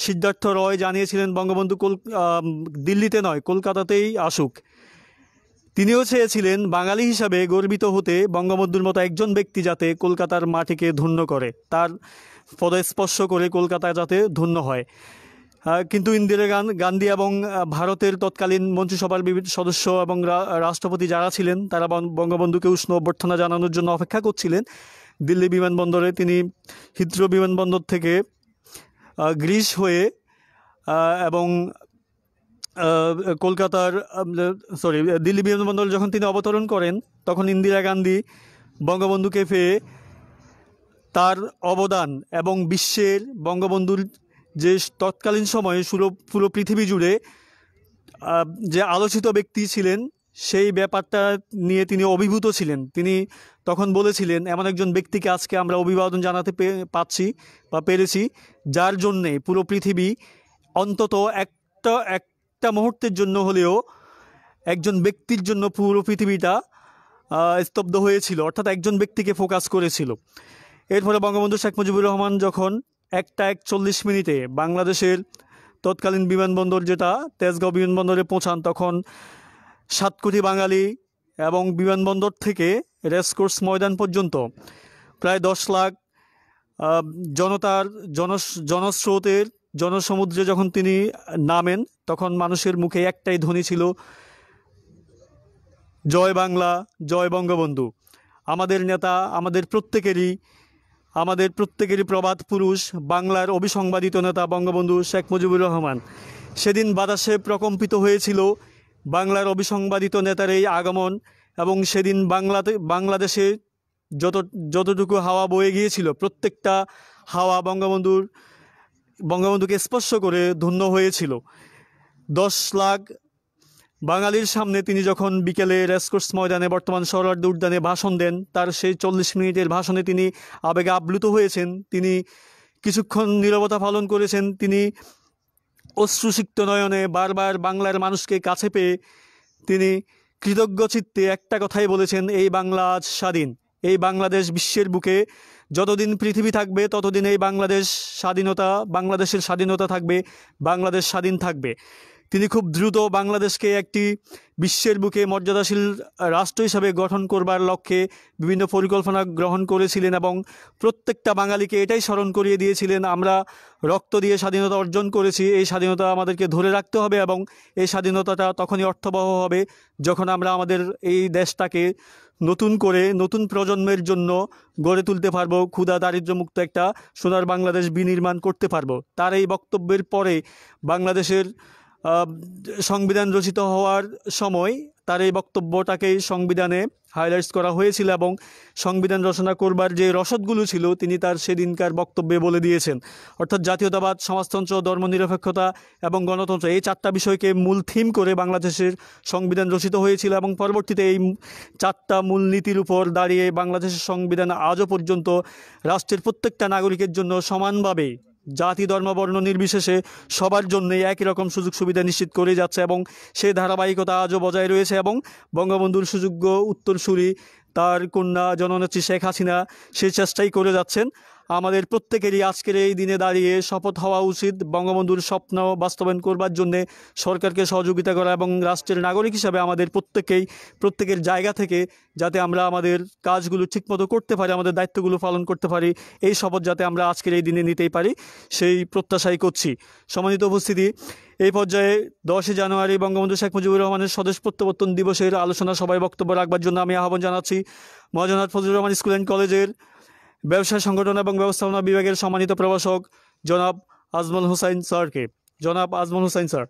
সিদ্ধার্থ রয় জানিয়েছিলেন বঙ্গবন্ধু দিল্লিতে নয় কলকাতাতেই আসুক। তিনিও চেয়েছিলেন বাঙালি হিসাবে গর্বিত হতে বঙ্গবন্ধুর মতো একজন ব্যক্তি যাতে কলকাতার মাটিকে ধন্য করে, তার পদস্পর্শ করে কলকাতা যাতে ধন্য হয়। কিন্তু ইন্দিরা গান্ধী এবং ভারতের তৎকালীন মন্ত্রিসভার বিভিন্ন সদস্য এবং রাষ্ট্রপতি যারা ছিলেন তারা বঙ্গবন্ধুকে উষ্ণ অভ্যর্থনা জানানোর জন্য অপেক্ষা করছিলেন দিল্লি বিমানবন্দরে। তিনি হিথ্রো বিমানবন্দর থেকে গ্রিস হয়ে এবং দিল্লি বিমানবন্দরে যখন তিনি অবতরণ করেন তখন ইন্দিরা গান্ধী বঙ্গবন্ধুকে পেয়ে তার অবদান এবং বিশ্বের বঙ্গবন্ধুর যে তৎকালীন সময়ে পুরো পৃথিবী জুড়ে যে আলোচিত ব্যক্তি ছিলেন সেই ব্যাপারটা নিয়ে তিনি অভিভূত ছিলেন। তিনি তখন বলেছিলেন এমন একজন ব্যক্তিকে আজকে আমরা অভিবাদন জানাতে পেরেছি যার জন্যে পুরো পৃথিবী অন্তত একটা মুহূর্তের জন্য হলেও একজন ব্যক্তির জন্য পুরো পৃথিবীটা স্তব্ধ হয়েছিল, অর্থাৎ একজন ব্যক্তিকে ফোকাস করেছিল। এরপরে বঙ্গবন্ধু শেখ মুজিবুর রহমান যখন 1:41 বাংলাদেশের তৎকালীন বিমানবন্দর যেটা তেজগাঁও বিমানবন্দরে পৌঁছান, তখন 7 কোটি বাঙালি এবং বিমানবন্দর থেকে রেসকোর্স ময়দান পর্যন্ত প্রায় 10 লাখ জনতার জনস্রোতের জনসমুদ্রে যখন তিনি নামেন তখন মানুষের মুখে একটাই ধ্বনি ছিল, জয় বাংলা, জয় বঙ্গবন্ধু। আমাদের নেতা, আমাদের প্রত্যেকেরই প্রবাদ পুরুষ, বাংলার অবিসংবাদিত নেতা বঙ্গবন্ধু শেখ মুজিবুর রহমান। সেদিন বাতাসে প্রকম্পিত হয়েছিল বাংলার অবিসংবাদিত নেতার এই আগমন এবং সেদিন বাংলাদেশে যতটুকু হাওয়া বয়ে গিয়েছিল প্রত্যেকটা হাওয়া বঙ্গবন্ধুকে স্পর্শ করে ধন্য হয়েছিল। 10 লাখ বাঙালির সামনে তিনি যখন বিকেলে রেসকোর্স ময়দানে বর্তমান সোহরাওয়ার্দী উদ্যানে ভাষণ দেন, তার সেই 40 মিনিটের ভাষণে তিনি আবেগে আপ্লুত হয়েছেন। তিনি কিছুক্ষণ নীরবতা পালন করেছেন। তিনি অশ্রুসিক্ত নয়নে বারবার বাংলার মানুষকে কাছে পেয়ে তিনি কৃতজ্ঞ চিত্তে একটা কথাই বলেছেন, এই বাংলা আজ স্বাধীন, এই বাংলাদেশ বিশ্বের বুকে যতদিন পৃথিবী থাকবে ততদিন এই বাংলাদেশের স্বাধীনতা থাকবে, বাংলাদেশ স্বাধীন থাকবে। তিনি খুব দ্রুত বাংলাদেশকে একটি বিশ্বের বুকে মর্যাদাশীল রাষ্ট্র হিসাবে গঠন করবার লক্ষ্যে বিভিন্ন পরিকল্পনা গ্রহণ করেছিলেন এবং প্রত্যেকটা বাঙালিকে এটাই স্মরণ করিয়ে দিয়েছিলেন, আমরা রক্ত দিয়ে স্বাধীনতা অর্জন করেছি, এই স্বাধীনতা আমাদেরকে ধরে রাখতে হবে এবং এই স্বাধীনতাটা তখনই অর্থবহ হবে যখন আমরা আমাদের এই দেশটাকে নতুন করে নতুন প্রজন্মের জন্য গড়ে তুলতে পারবো, ক্ষুধা দারিদ্র্যমুক্ত একটা সোনার বাংলাদেশ বিনির্মাণ করতে পারবো। তার এই বক্তব্যের পরে বাংলাদেশের আহ, সংবিধান রচিত হওয়ার সময় তার এই বক্তব্যটাকেই সংবিধানে হাইলাইটস করা হয়েছিল এবং সংবিধান রচনা করবার যে রসদগুলো ছিল তিনি তার সেদিনকার বক্তব্যে বলে দিয়েছেন। অর্থাৎ জাতীয়তাবাদ, সমাজতন্ত্র, ধর্মনিরপেক্ষতা এবং গণতন্ত্র, এই 4টা বিষয়কে মূল থিম করে বাংলাদেশের সংবিধান রচিত হয়েছিল এবং পরবর্তীতে এই 4টা মূল নীতির উপর দাঁড়িয়ে বাংলাদেশের সংবিধান আজও পর্যন্ত রাষ্ট্রের প্রত্যেকটা নাগরিকের জন্য সমানভাবে জাতি, ধর্ম, বর্ণ নির্বিশেষে সবার জন্যই একই রকম সুযোগ সুবিধা নিশ্চিত করে যাচ্ছে এবং সেই ধারাবাহিকতা আজও বজায় রয়েছে। এবং বঙ্গবন্ধুর সুযোগ্য উত্তরসূরি তার কন্যা জননেত্রী শেখ হাসিনা সেই চেষ্টাই করে যাচ্ছেন। আমাদের প্রত্যেকেরই আজকের এই দিনে দাঁড়িয়ে শপথ হওয়া উচিত বঙ্গবন্ধুর স্বপ্ন বাস্তবায়ন করবার জন্যে সরকারকে সহযোগিতা করা এবং রাষ্ট্রের নাগরিক হিসাবে আমাদের প্রত্যেকের জায়গা থেকে যাতে আমরা আমাদের কাজগুলো ঠিকমতো করতে পারি, আমাদের দায়িত্বগুলো পালন করতে পারি, এই শপথ যাতে আমরা আজকের এই দিনে নিতেই পারি সেই প্রত্যাশাই করছি। সম্মানিত উপস্থিতি, এই পর্যায়ে 10 জানুয়ারি বঙ্গবন্ধু শেখ মুজিবুর রহমানের স্বদেশ প্রত্যাবর্তন দিবসের আলোচনা সভায় বক্তব্য রাখবার জন্য আমি আহ্বান জানাচ্ছি মহাজনহাট ফজলুর রহমান স্কুল অ্যান্ড কলেজের ব্যবসায় সংগঠন এবং ব্যবস্থাপনা বিভাগের সম্মানিত প্রভাষক জনাব আজমল হোসাইন স্যারকে। জনাব আজমল হোসাইন স্যার।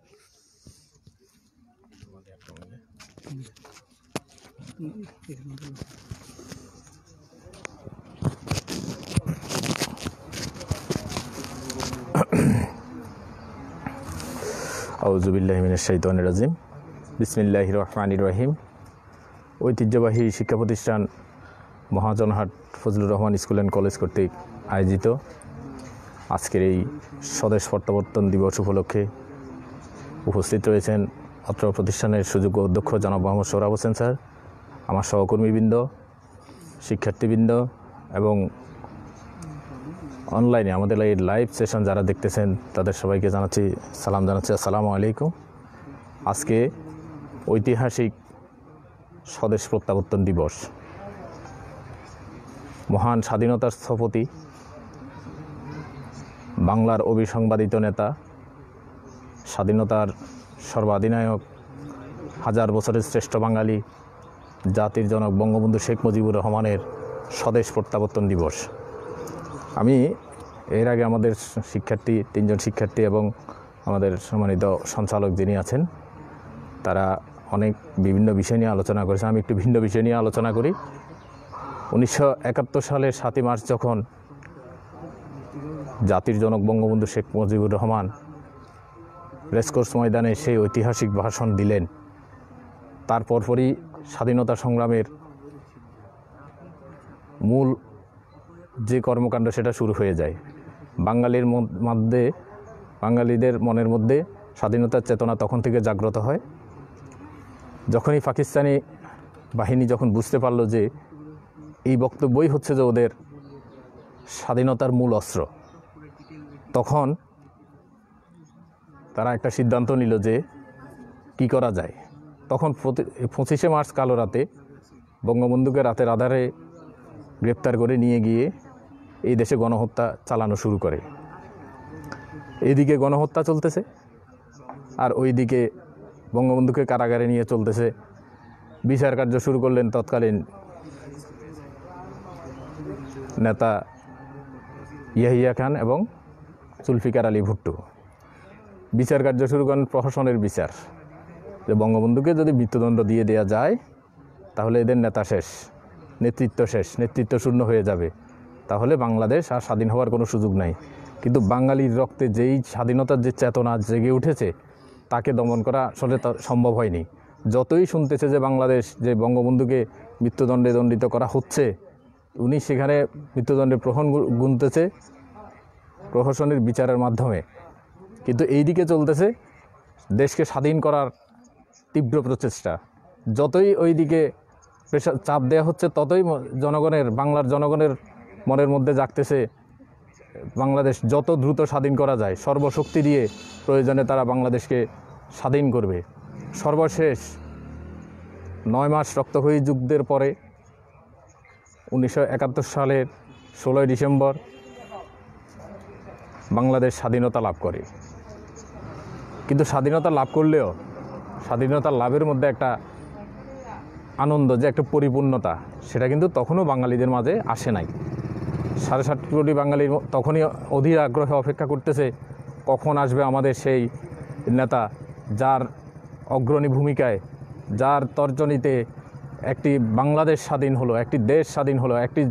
আউযু বিল্লাহি মিনাশ শাইতানির রাজিম। বিসমিল্লাহির রহমানির রহিম। ঐতিহ্যবাহী শিক্ষা প্রতিষ্ঠান Mahajanhat Fazlur Rahman school and college কর্তৃক আয়োজিত আজকের এই স্বদেশ প্রত্যাবর্তন দিবস উপলক্ষে উপস্থিত রয়েছেন অত্র প্রতিষ্ঠানের সুযোগ্য অধ্যক্ষ জনাব মোহাম্মদ সোহরাব হোসেন স্যার, আমার সহকর্মীবৃন্দ, শিক্ষার্থীবৃন্দ এবং অনলাইনে আমাদের এই লাইভ সেশন যারা দেখতেছেন তাদের সবাইকে সালাম জানাচ্ছি আসসালামু আলাইকুম। আজকে ঐতিহাসিক স্বদেশ প্রত্যাবর্তন দিবস। মহান স্বাধীনতার স্থপতি, বাংলার অবিসংবাদিত নেতা, স্বাধীনতার সর্বাধিনায়ক, হাজার বছরের শ্রেষ্ঠ বাঙালি, জাতির জনক বঙ্গবন্ধু শেখ মুজিবুর রহমানের স্বদেশ প্রত্যাবর্তন দিবস। আমি এর আগে আমাদের শিক্ষার্থী 3 জন শিক্ষার্থী এবং আমাদের সম্মানিত সঞ্চালক যিনি আছেন তারা অনেক বিভিন্ন বিষয় নিয়ে আলোচনা করেছেন। আমি একটু ভিন্ন বিষয় নিয়ে আলোচনা করি। 1971 সালের 7ই মার্চ যখন জাতির জনক বঙ্গবন্ধু শেখ মুজিবুর রহমান রেসকোর্স ময়দানে সেই ঐতিহাসিক ভাষণ দিলেন, তার পরপরই স্বাধীনতা সংগ্রামের মূল যে কর্মকাণ্ড সেটা শুরু হয়ে যায়। বাঙালিদের মনের মধ্যে স্বাধীনতার চেতনা তখন থেকে জাগ্রত হয় যখনই পাকিস্তানি বাহিনী যখন বুঝতে পারলো যে এই বক্তব্যই হচ্ছে যে ওদের স্বাধীনতার মূল অস্ত্র, তখন তারা একটা সিদ্ধান্ত নিল যে কি করা যায়। তখন 25শে মার্চ কালো রাতে বঙ্গবন্ধুকে রাতের আধারে গ্রেপ্তার করে নিয়ে গিয়ে এই দেশে গণহত্যা চালানো শুরু করে। এইদিকে গণহত্যা চলতেছে আর ওইদিকে বঙ্গবন্ধুকে কারাগারে নিয়ে চলতেছে। বিচার কার্য শুরু করলেন তৎকালীন নেতা ইয়াহিয়া খান এবং জুলফিকার আলী ভুট্টো। বিচার কার্য শুরু করেন প্রহসনের বিচার, যে বঙ্গবন্ধুকে যদি মৃত্যুদণ্ড দিয়ে দেওয়া যায় তাহলে এদের নেতা শেষ, নেতৃত্ব শেষ, নেতৃত্ব শূন্য হয়ে যাবে, তাহলে বাংলাদেশ আর স্বাধীন হওয়ার কোনো সুযোগ নাই। কিন্তু বাঙালির রক্তে যেই স্বাধীনতার যে চেতনা জেগে উঠেছে তাকে দমন করা আসলে সম্ভব হয়নি। যতই শুনতেছে যে বাংলাদেশ যে বঙ্গবন্ধুকে মৃত্যুদণ্ডে দণ্ডিত করা হচ্ছে, উনি সেখানে মৃত্যুদণ্ডের প্রহর গুনতেছে প্রহসনের বিচারের মাধ্যমে, কিন্তু এই দিকে চলতেছে দেশকে স্বাধীন করার তীব্র প্রচেষ্টা। যতই ওই দিকে প্রেশার চাপ দেওয়া হচ্ছে ততই বাংলার জনগণের মনের মধ্যে জাগতেছে বাংলাদেশ যত দ্রুত স্বাধীন করা যায় সর্বশক্তি দিয়ে প্রয়োজনে তারা বাংলাদেশকে স্বাধীন করবে। সর্বশেষ 9 মাস রক্তক্ষয়ী যুদ্ধের পরে 1971 সালের 16 ডিসেম্বর বাংলাদেশ স্বাধীনতা লাভ করে। কিন্তু স্বাধীনতা লাভ করলেও স্বাধীনতা লাভের মধ্যে একটা আনন্দ, যে একটা পরিপূর্ণতা, সেটা কিন্তু তখনও বাঙালিদের মাঝে আসে নাই। 7.5 কোটি বাঙালির তখনই অধীর আগ্রহে অপেক্ষা করতেছে কখন আসবে আমাদের সেই নেতা যার অগ্রণী ভূমিকায়, যার তর্জনীতে একটি বাংলাদেশ স্বাধীন হলো, একটি দেশ স্বাধীন হলো, একটি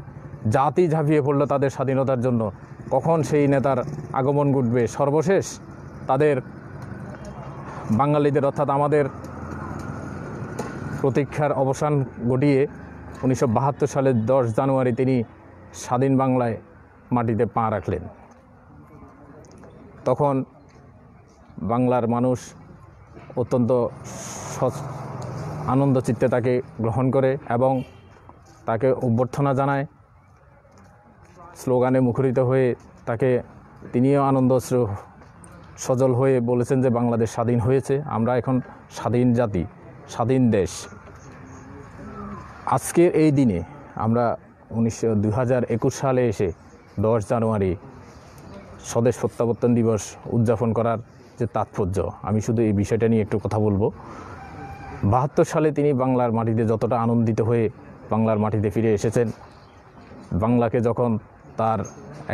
জাতি ঝাঁপিয়ে পড়লো তাদের স্বাধীনতার জন্য, কখন সেই নেতার আগমন ঘটবে? সর্বশেষ তাদের বাঙালিদের অর্থাৎ আমাদের প্রতীক্ষার অবসান ঘটিয়ে 1972 সালের 10 জানুয়ারি তিনি স্বাধীন বাংলায় মাটিতে পা রাখলেন। তখন বাংলার মানুষ অত্যন্ত আনন্দ চিত্তে তাকে গ্রহণ করে এবং তাকে অভ্যর্থনা জানায়, স্লোগানে মুখরিত হয়ে তিনিও আনন্দ সজল হয়ে বলেছেন যে বাংলাদেশ স্বাধীন হয়েছে, আমরা এখন স্বাধীন জাতি, স্বাধীন দেশ। আজকের এই দিনে আমরা 2021 সালে এসে 10 জানুয়ারি স্বদেশ প্রত্যাবর্তন দিবস উদযাপন করার যে তাৎপর্য, আমি শুধু এই বিষয়টা নিয়ে একটু কথা বলবো। 72 সালে তিনি বাংলার মাটিতে যতটা আনন্দিত হয়ে বাংলার মাটিতে ফিরে এসেছেন, বাংলাকে যখন তার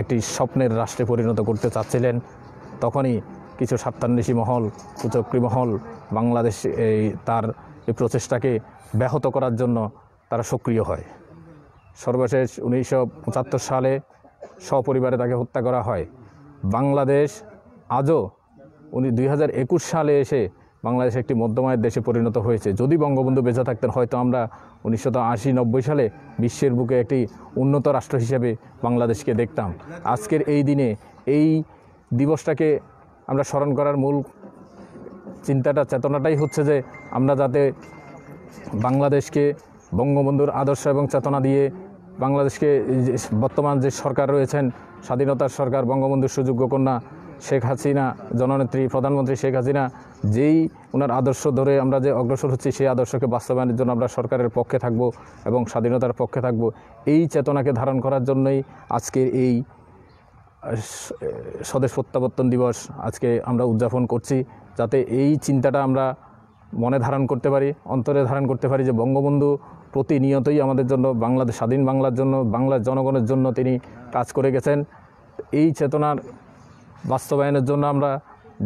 একটি স্বপ্নের রাষ্ট্রে পরিণত করতে চাচ্ছিলেন, তখনই কিছু স্বার্থান্বেষী মহল, কুচক্রী মহল বাংলাদেশ তার এই প্রচেষ্টাকে ব্যাহত করার জন্য তারা সক্রিয় হয়। সর্বশেষ 1975 সালে সপরিবারে তাকে হত্যা করা হয়। বাংলাদেশ আজও 2021 সালে এসে বাংলাদেশ একটি মধ্যমায়ের দেশে পরিণত হয়েছে। যদি বঙ্গবন্ধু বেঁচে থাকতেন, হয়তো আমরা 1980-90 সালে বিশ্বের বুকে একটি উন্নত রাষ্ট্র হিসেবে বাংলাদেশকে দেখতাম। আজকের এই দিনে এই দিবসটাকে আমরা স্মরণ করার মূল চেতনাটাই হচ্ছে যে আমরা যাতে বাংলাদেশকে বঙ্গবন্ধুর আদর্শ এবং চেতনা দিয়ে বাংলাদেশকে, বর্তমান যে সরকার রয়েছেন স্বাধীনতার সরকার, বঙ্গবন্ধুর সুযোগ্য কন্যা শেখ হাসিনা, জননেত্রী প্রধানমন্ত্রী শেখ হাসিনা, যেই ওনার আদর্শ ধরে আমরা যে অগ্রসর হচ্ছি, সেই আদর্শকে বাস্তবায়নের জন্য আমরা সরকারের পক্ষে থাকব এবং স্বাধীনতার পক্ষে থাকব। এই চেতনাকে ধারণ করার জন্যই আজকের এই স্বদেশ প্রত্যাবর্তন দিবস আজকে আমরা উদযাপন করছি, যাতে এই চিন্তাটা আমরা মনে ধারণ করতে পারি, অন্তরে ধারণ করতে পারি যে বঙ্গবন্ধু প্রতিনিয়তই আমাদের জন্য, বাংলাদেশ স্বাধীন বাংলার জন্য, বাংলার জনগণের জন্য তিনি কাজ করে গেছেন। এই চেতনার বাস্তবায়নের জন্য আমরা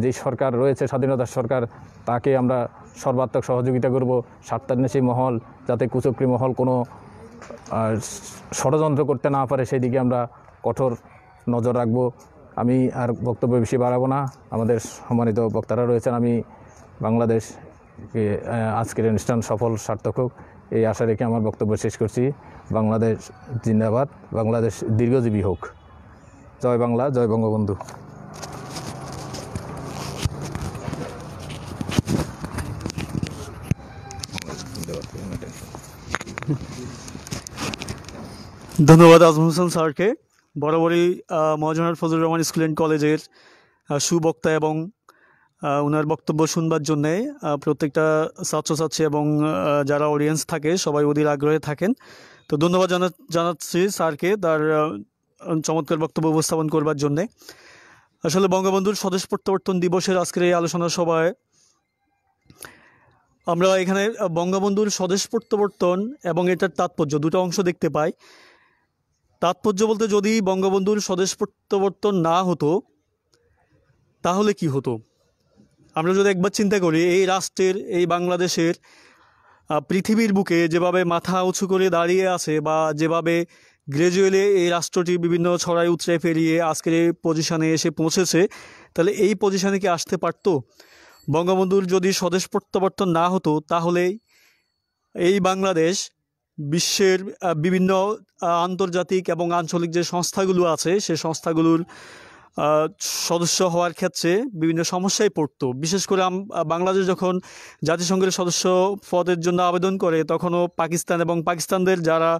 যে সরকার রয়েছে, স্বাধীনতার সরকার, তাকে আমরা সর্বাত্মক সহযোগিতা করব। স্বার্থান্বেষী মহল যাতে, কুচক্রী মহল কোনো ষড়যন্ত্র করতে না পারে, সেই দিকে আমরা কঠোর নজর রাখব। আমি আর বক্তব্য বেশি বাড়াবো না, আমাদের সম্মানিত বক্তারা রয়েছেন। আমি বাংলাদেশকে আজকের অনুষ্ঠান সফল সার্থক হোক এই আশা রেখে আমার বক্তব্য শেষ করছি। বাংলাদেশ জিন্দাবাদ, বাংলাদেশ দীর্ঘজীবী হোক। জয় বাংলা, জয় বঙ্গবন্ধু। ধন্যবাদ আজম হোসেন স্যারকে। বরাবরই মহাজনার ফজলুর রহমান স্কুল অ্যান্ড কলেজের সুবক্তা এবং ওনার বক্তব্য শুনবার জন্যে প্রত্যেকটা ছাত্রছাত্রী এবং যারা অডিয়েন্স থাকে সবাই অধীর আগ্রহে থাকেন। তো ধন্যবাদ জানাচ্ছি স্যারকে তার চমৎকার বক্তব্য উপস্থাপন করবার জন্যে। আসলে বঙ্গবন্ধুর স্বদেশ প্রত্যাবর্তন দিবসের আজকের এই আলোচনা সভায় আমরা এখানে বঙ্গবন্ধুর স্বদেশ প্রত্যাবর্তন এবং এটার তাৎপর্য দুটো অংশ দেখতে পাই। তাৎপর্য বলতে, যদি বঙ্গবন্ধুর স্বদেশ প্রত্যাবর্তন না হতো তাহলে কি হতো? আমরা যদি একবার চিন্তা করি, এই রাষ্ট্রের, এই বাংলাদেশের পৃথিবীর বুকে যেভাবে মাথা উঁচু করে দাঁড়িয়ে আছে, বা যেভাবে গ্রাজুয়ালি এই রাষ্ট্রটি বিভিন্ন ছড়াই উতরাই পেরিয়ে আজকের এই পজিশনে এসে পৌঁছেছে, তাহলে এই পজিশনে কি আসতে পারত? বঙ্গবন্ধুর যদি স্বদেশ প্রত্যাবর্তন না হতো, তাহলে এই বাংলাদেশ বিশ্বের বিভিন্ন আন্তর্জাতিক এবং আঞ্চলিক যে সংস্থাগুলো আছে, সে সংস্থাগুলোর সদস্য হওয়ার ক্ষেত্রে বিভিন্ন সমস্যায় পড়তো। বিশেষ করে বাংলাদেশ যখন জাতিসংঘের সদস্য পদের জন্য আবেদন করে, তখনও পাকিস্তান এবং পাকিস্তানদের যারা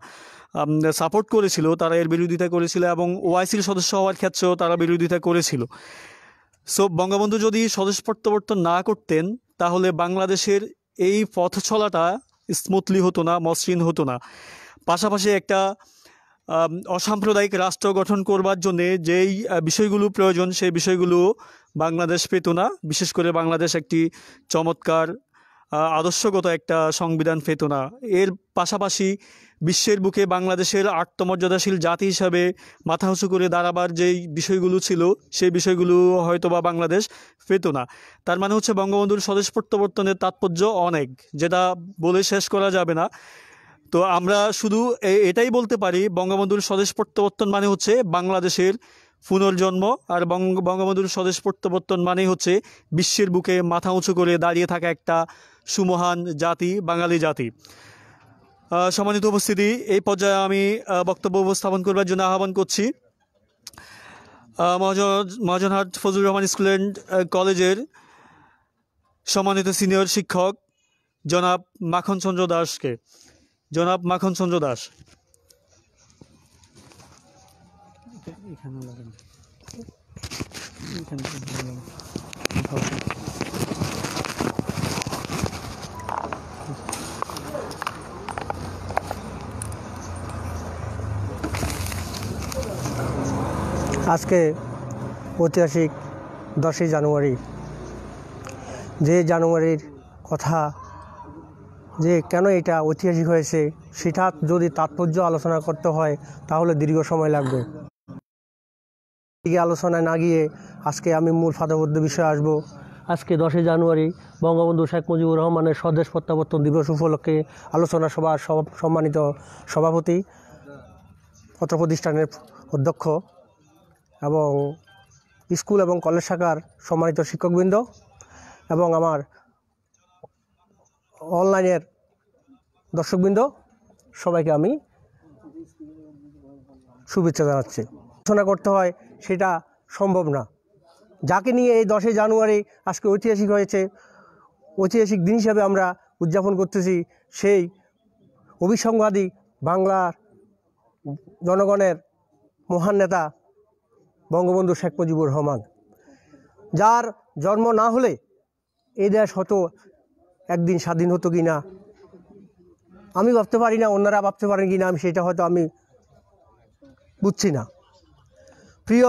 সাপোর্ট করেছিল তারা এর বিরোধিতা করেছিল, এবং ওআইসির সদস্য হওয়ার ক্ষেত্রেও তারা বিরোধিতা করেছিল। সো বঙ্গবন্ধু যদি স্বদেশ প্রত্যাবর্তন না করতেন, তাহলে বাংলাদেশের এই পথ চলাটা স্মুথলি হতো না, মসৃণ হতো না। পাশাপাশি একটা অসাম্প্রদায়িক রাষ্ট্র গঠন করবার জন্যে যেই বিষয়গুলো প্রয়োজন, সেই বিষয়গুলো বাংলাদেশ পেত না। বিশেষ করে বাংলাদেশ একটি চমৎকার আদর্শগত একটা সংবিধান পেত না। এর পাশাপাশি বিশ্বের বুকে বাংলাদেশের আত্মমর্যাদাশীল জাতি হিসাবে মাথা উঁচু করে দাঁড়াবার যেই বিষয়গুলো ছিল সেই বিষয়গুলো হয়তো বা বাংলাদেশ পেত না। তার মানে হচ্ছে বঙ্গবন্ধুর স্বদেশ প্রত্যাবর্তনের তাৎপর্য অনেক, যেটা বলে শেষ করা যাবে না। তো আমরা শুধু এটাই বলতে পারি, বঙ্গবন্ধুর স্বদেশ প্রত্যাবর্তন মানে হচ্ছে বাংলাদেশের পুনর্জন্ম, আর বঙ্গবন্ধুর স্বদেশ প্রত্যাবর্তন মানে হচ্ছে বিশ্বের বুকে মাথা উঁচু করে দাঁড়িয়ে থাকা একটা সুমহান জাতি, বাঙালি জাতি। সম্মানিত উপস্থিতি, এই পর্যায়ে আমি বক্তব্য উপস্থাপন করবার জন্য আহ্বান করছি মহাজনহাট ফজলুর রহমান স্কুল অ্যান্ড কলেজের সম্মানিত সিনিয়র শিক্ষক জনাব মাখন চন্দ্র দাসকে। জনাব মাখন চন্দ্র দাস। আজকে ঐতিহাসিক 10ই জানুয়ারি, যে জানুয়ারির কথা, যে কেন এটা ঐতিহাসিক হয়েছে সেটা যদি তাৎপর্য আলোচনা করতে হয় তাহলে দীর্ঘ সময় লাগবে। আলোচনায় না গিয়ে আজকে আমি মূল ফাদাবদ্ধ বিষয়ে আসব। আজকে 10ই জানুয়ারি বঙ্গবন্ধু শেখ মুজিবুর রহমানের স্বদেশ প্রত্যাবর্তন দিবস উপলক্ষে আলোচনা সভার সম্মানিত সভাপতি, পত্র প্রতিষ্ঠানের অধ্যক্ষ এবং স্কুল এবং কলেজ শাখার সম্মানিত শিক্ষকবৃন্দ এবং আমার অনলাইনের দর্শকবৃন্দ, সবাইকে আমি শুভেচ্ছা জানাচ্ছি। আলোচনা করতে হয় সেটা সম্ভব না। যাকে নিয়ে এই 10ই জানুয়ারি আজকে ঐতিহাসিক হয়েছে, ঐতিহাসিক দিন হিসাবে আমরা উদযাপন করতেছি, সেই অভিসংবাদী বাংলার জনগণের মহান নেতা বঙ্গবন্ধু শেখ মুজিবুর রহমান, যার জন্ম না হলে এই দেশ হয়তো একদিন স্বাধীন হতো কি না আমি ভাবতে পারি না, অন্যরা ভাবতে পারেন কি না আমি সেটা হয়তো আমি বুঝছি না। প্রিয়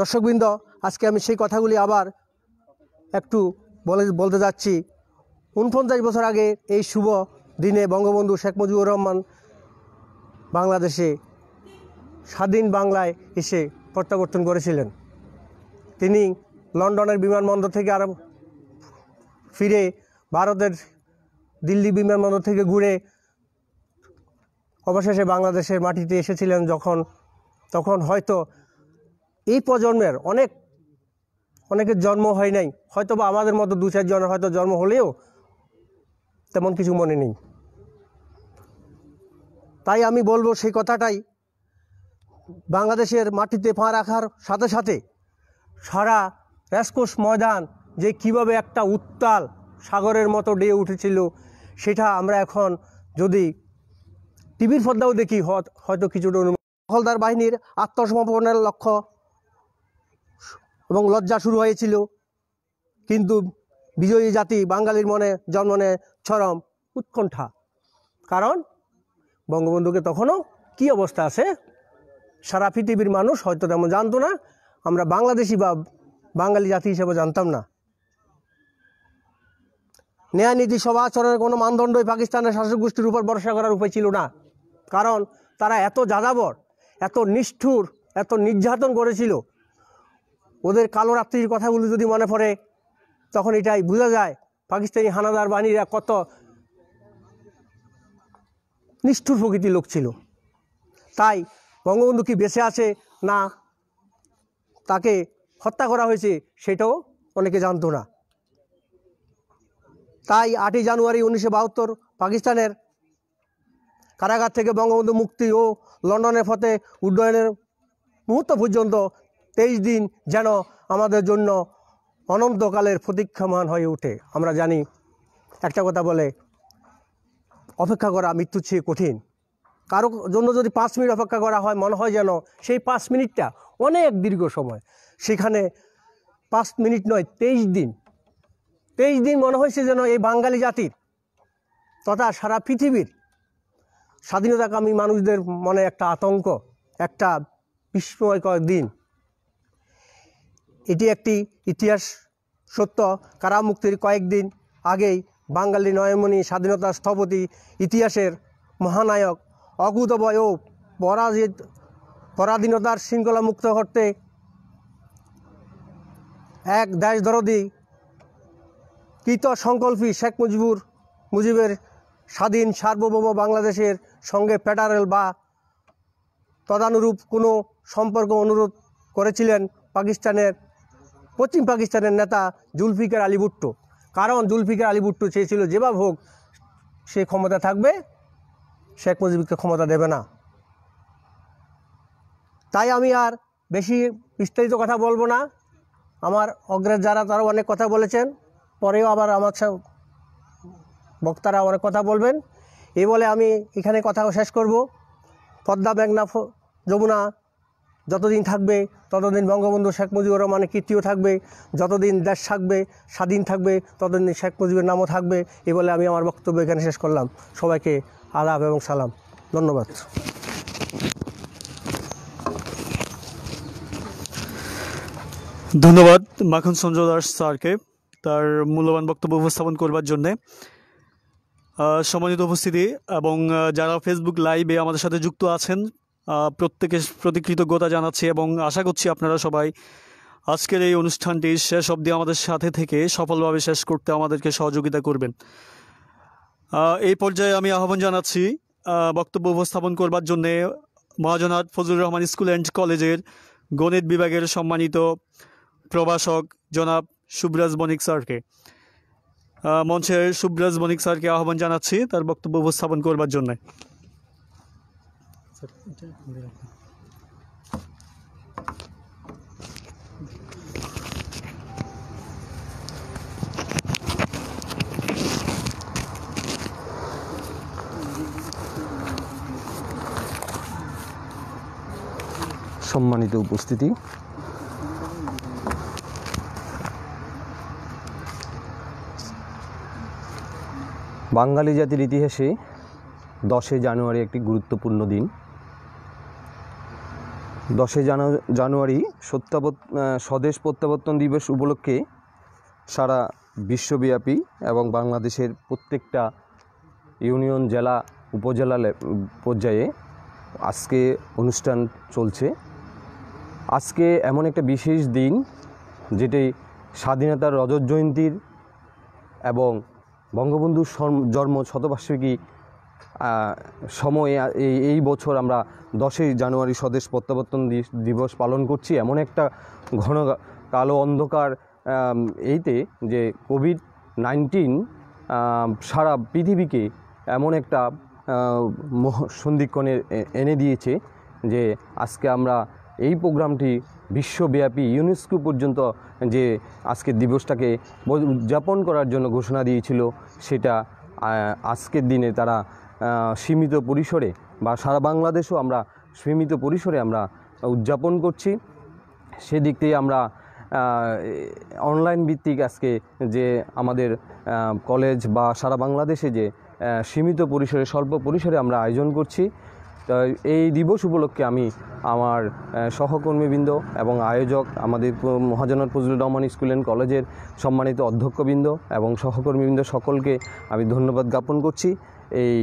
দর্শকবৃন্দ, আজকে আমি সেই কথাগুলি আবার একটু বলতে যাচ্ছি। 49 বছর আগে এই শুভ দিনে বঙ্গবন্ধু শেখ মুজিবুর রহমান বাংলাদেশে স্বাধীন বাংলায় এসে প্রত্যাবর্তন করেছিলেন। তিনি লন্ডনের বিমানবন্দর থেকে আর ফিরে ভারতের দিল্লি বিমানবন্দর থেকে ঘুরে অবশেষে বাংলাদেশের মাটিতে এসেছিলেন। তখন হয়তো এই প্রজন্মের অনেকের জন্ম হয় নাই, হয়তো বা আমাদের মতো 2-4 জনের হয়তো জন্ম হলেও তেমন কিছু মনে নেই। তাই আমি বলবো সেই কথাটাই, বাংলাদেশের মাটিতে পা রাখার সাথে সাথে সারা রেসকোর্স ময়দান যে কিভাবে একটা উত্তাল সাগরের মতো ঢেউ উঠেছিল, সেটা আমরা এখন যদি টিভির পর্দাও দেখি হয়তো কিছুটা দখলদার বাহিনীর আত্মসমর্পণের লক্ষ্য এবং লজ্জা শুরু হয়েছিল, কিন্তু বিজয়ী জাতি বাঙালির মনে জন্মনে চরম উৎকণ্ঠা। কারণ বঙ্গবন্ধুকে তখনও কি অবস্থা আছে সারা পৃথিবীর মানুষ হয়তো তেমন জানতো না, আমরা বাংলাদেশি বা বাঙালি জাতি হিসেবে জানতাম না। ন্যায় নীতি সভা আচরণের কোনো মানদণ্ডই পাকিস্তানের শাসক গোষ্ঠীর উপর ভরসা করার উপায় ছিল না, কারণ তারা এত যাযাবর, এত নিষ্ঠুর, এত নির্যাতন করেছিল। ওদের কালো রাত্রির কথাগুলো যদি মনে পড়ে তখন এটাই বোঝা যায় পাকিস্তানি হানাদার বাহিনীরা কত নিষ্ঠুর প্রকৃতির লোক ছিল। তাই বঙ্গবন্ধু কি বেঁচে আছে না তাকে হত্যা করা হয়েছে সেটাও অনেকে জানতো না। তাই 8ই জানুয়ারি 1972 পাকিস্তানের কারাগার থেকে বঙ্গবন্ধু মুক্তি ও লন্ডনের পথে উড্ডয়নের মুহূর্ত পর্যন্ত 23 দিন যেন আমাদের জন্য অনন্তকালের প্রতীক্ষামান হয়ে ওঠে। আমরা জানি একটা কথা বলে, অপেক্ষা করা মৃত্যুর চেয়ে কঠিন। কারো জন্য যদি 5 মিনিট অপেক্ষা করা হয় মনে হয় যেন সেই 5 মিনিটটা অনেক দীর্ঘ সময়, সেখানে 5 মিনিট নয় 23 দিন। 23 দিন মনে হয়েছে যেন এই বাঙালি জাতির তথা সারা পৃথিবীর স্বাধীনতাকামী মানুষদের মনে একটা আতঙ্ক, একটা বিস্ময়কর দিন। এটি একটি ইতিহাস সত্য। কারামুক্তির কয়েকদিন আগেই বাঙালি নয়নমণি, স্বাধীনতার স্থপতি, ইতিহাসের মহানায়ক, অকুতোভয় ও পরাধীনতার শৃঙ্খলা মুক্ত করতে এক দেশদরদী কৃত সংকল্পী শেখ মুজিবের স্বাধীন সার্বভৌম বাংলাদেশের সঙ্গে ফেডারেল বা তদানুরূপ কোনো সম্পর্ক অনুরোধ করেছিলেন পশ্চিম পাকিস্তানের নেতা জুলফিকার আলী ভুট্টো। কারণ জুলফিকার আলী ভুট্টো চেয়েছিল যেভাবে হোক সে ক্ষমতা থাকবে, শেখ মুজিবকে ক্ষমতা দেবে না। তাই আমি আর বেশি বিস্তারিত কথা বলবো না। আমার অগ্রের যারা তারাও অনেক কথা বলেছেন, পরেও আবার আমার বক্তারা অনেক কথা বলবেন। এই বলে আমি এখানে কথা শেষ করব। পদ্মা, মেঘনা, যমুনা যতদিন থাকবে ততদিন বঙ্গবন্ধু শেখ মুজিবুর রহমানের কীর্তিও থাকবে, যতদিন দেশ থাকবে স্বাধীন থাকবে ততদিন শেখ মুজিবের নামও থাকবে। এই বলে আমি আমার বক্তব্য এখানে শেষ করলাম। সবাইকে আদাব এবং সালাম, ধন্যবাদ। ধন্যবাদ মাখন সঞ্জয় দাস স্যারকে তার মূল্যবান বক্তব্য উপস্থাপন করবার জন্যে। সম্মানিত উপস্থিতি এবং যারা ফেসবুক লাইভে আমাদের সাথে যুক্ত আছেন প্রত্যেকে প্রতি কৃতজ্ঞতা জানাচ্ছি এবং আশা করছি আপনারা সবাই আজকের এই অনুষ্ঠানটি শেষ অবধি আমাদের সাথে থেকে সফলভাবে শেষ করতে আমাদেরকে সহযোগিতা করবেন। এই পর্যায়ে আমি আহ্বান জানাচ্ছি বক্তব্য উপস্থাপন করবার জন্যে মহাজনাত ফজলুর রহমান স্কুল অ্যান্ড কলেজের গণিত বিভাগের সম্মানিত প্রভাষক জনাব শুভরাজ বণিক স্যারকে। মঞ্চের শুভরাজ বণিক স্যারকে আহ্বান জানাচ্ছি তার বক্তব্য উপস্থাপন করবার জন্যে। সম্মানিত উপস্থিতি, বাঙালি জাতির ইতিহাসে 10 জানুয়ারি একটি গুরুত্বপূর্ণ দিন। 10 জানুয়ারি স্বদেশ প্রত্যাবর্তন দিবস উপলক্ষে সারা বিশ্বব্যাপী এবং বাংলাদেশের প্রত্যেকটা ইউনিয়ন, জেলা, উপজেলা পর্যায়ে আজকে অনুষ্ঠান চলছে। আজকে এমন একটা বিশেষ দিন যেটি স্বাধীনতার রজত জয়ন্তীর এবং বঙ্গবন্ধুর জন্ম শতবার্ষিকী সময়ে এই বছর আমরা 10 জানুয়ারি স্বদেশ প্রত্যাবর্তন দিবস পালন করছি। এমন একটা ঘন কালো অন্ধকার এইতে যে কোভিড-19 সারা পৃথিবীকে এমন একটা সন্ধিক্ষণে এনে দিয়েছে যে আজকে আমরা এই প্রোগ্রামটি বিশ্বব্যাপী ইউনেস্কো পর্যন্ত যে আজকের দিবসটাকে উদযাপন করার জন্য ঘোষণা দিয়েছিল, সেটা আজকের দিনে তারা সীমিত পরিসরে বা সারা বাংলাদেশেও আমরা সীমিত পরিসরে আমরা উদযাপন করছি। সেদিক থেকে আমরা অনলাইন ভিত্তিক আজকে যে আমাদের কলেজ বা সারা বাংলাদেশে যে সীমিত পরিসরে স্বল্প পরিসরে আমরা আয়োজন করছি। তো এই দিবস উপলক্ষে আমি আমার সহকর্মীবৃন্দ এবং আয়োজক আমাদের মহাজনাত ফজলুর রহমান স্কুল অ্যান্ড কলেজের সম্মানিত অধ্যক্ষবৃন্দ এবং সহকর্মীবৃন্দ সকলকে আমি ধন্যবাদ জ্ঞাপন করছি। এই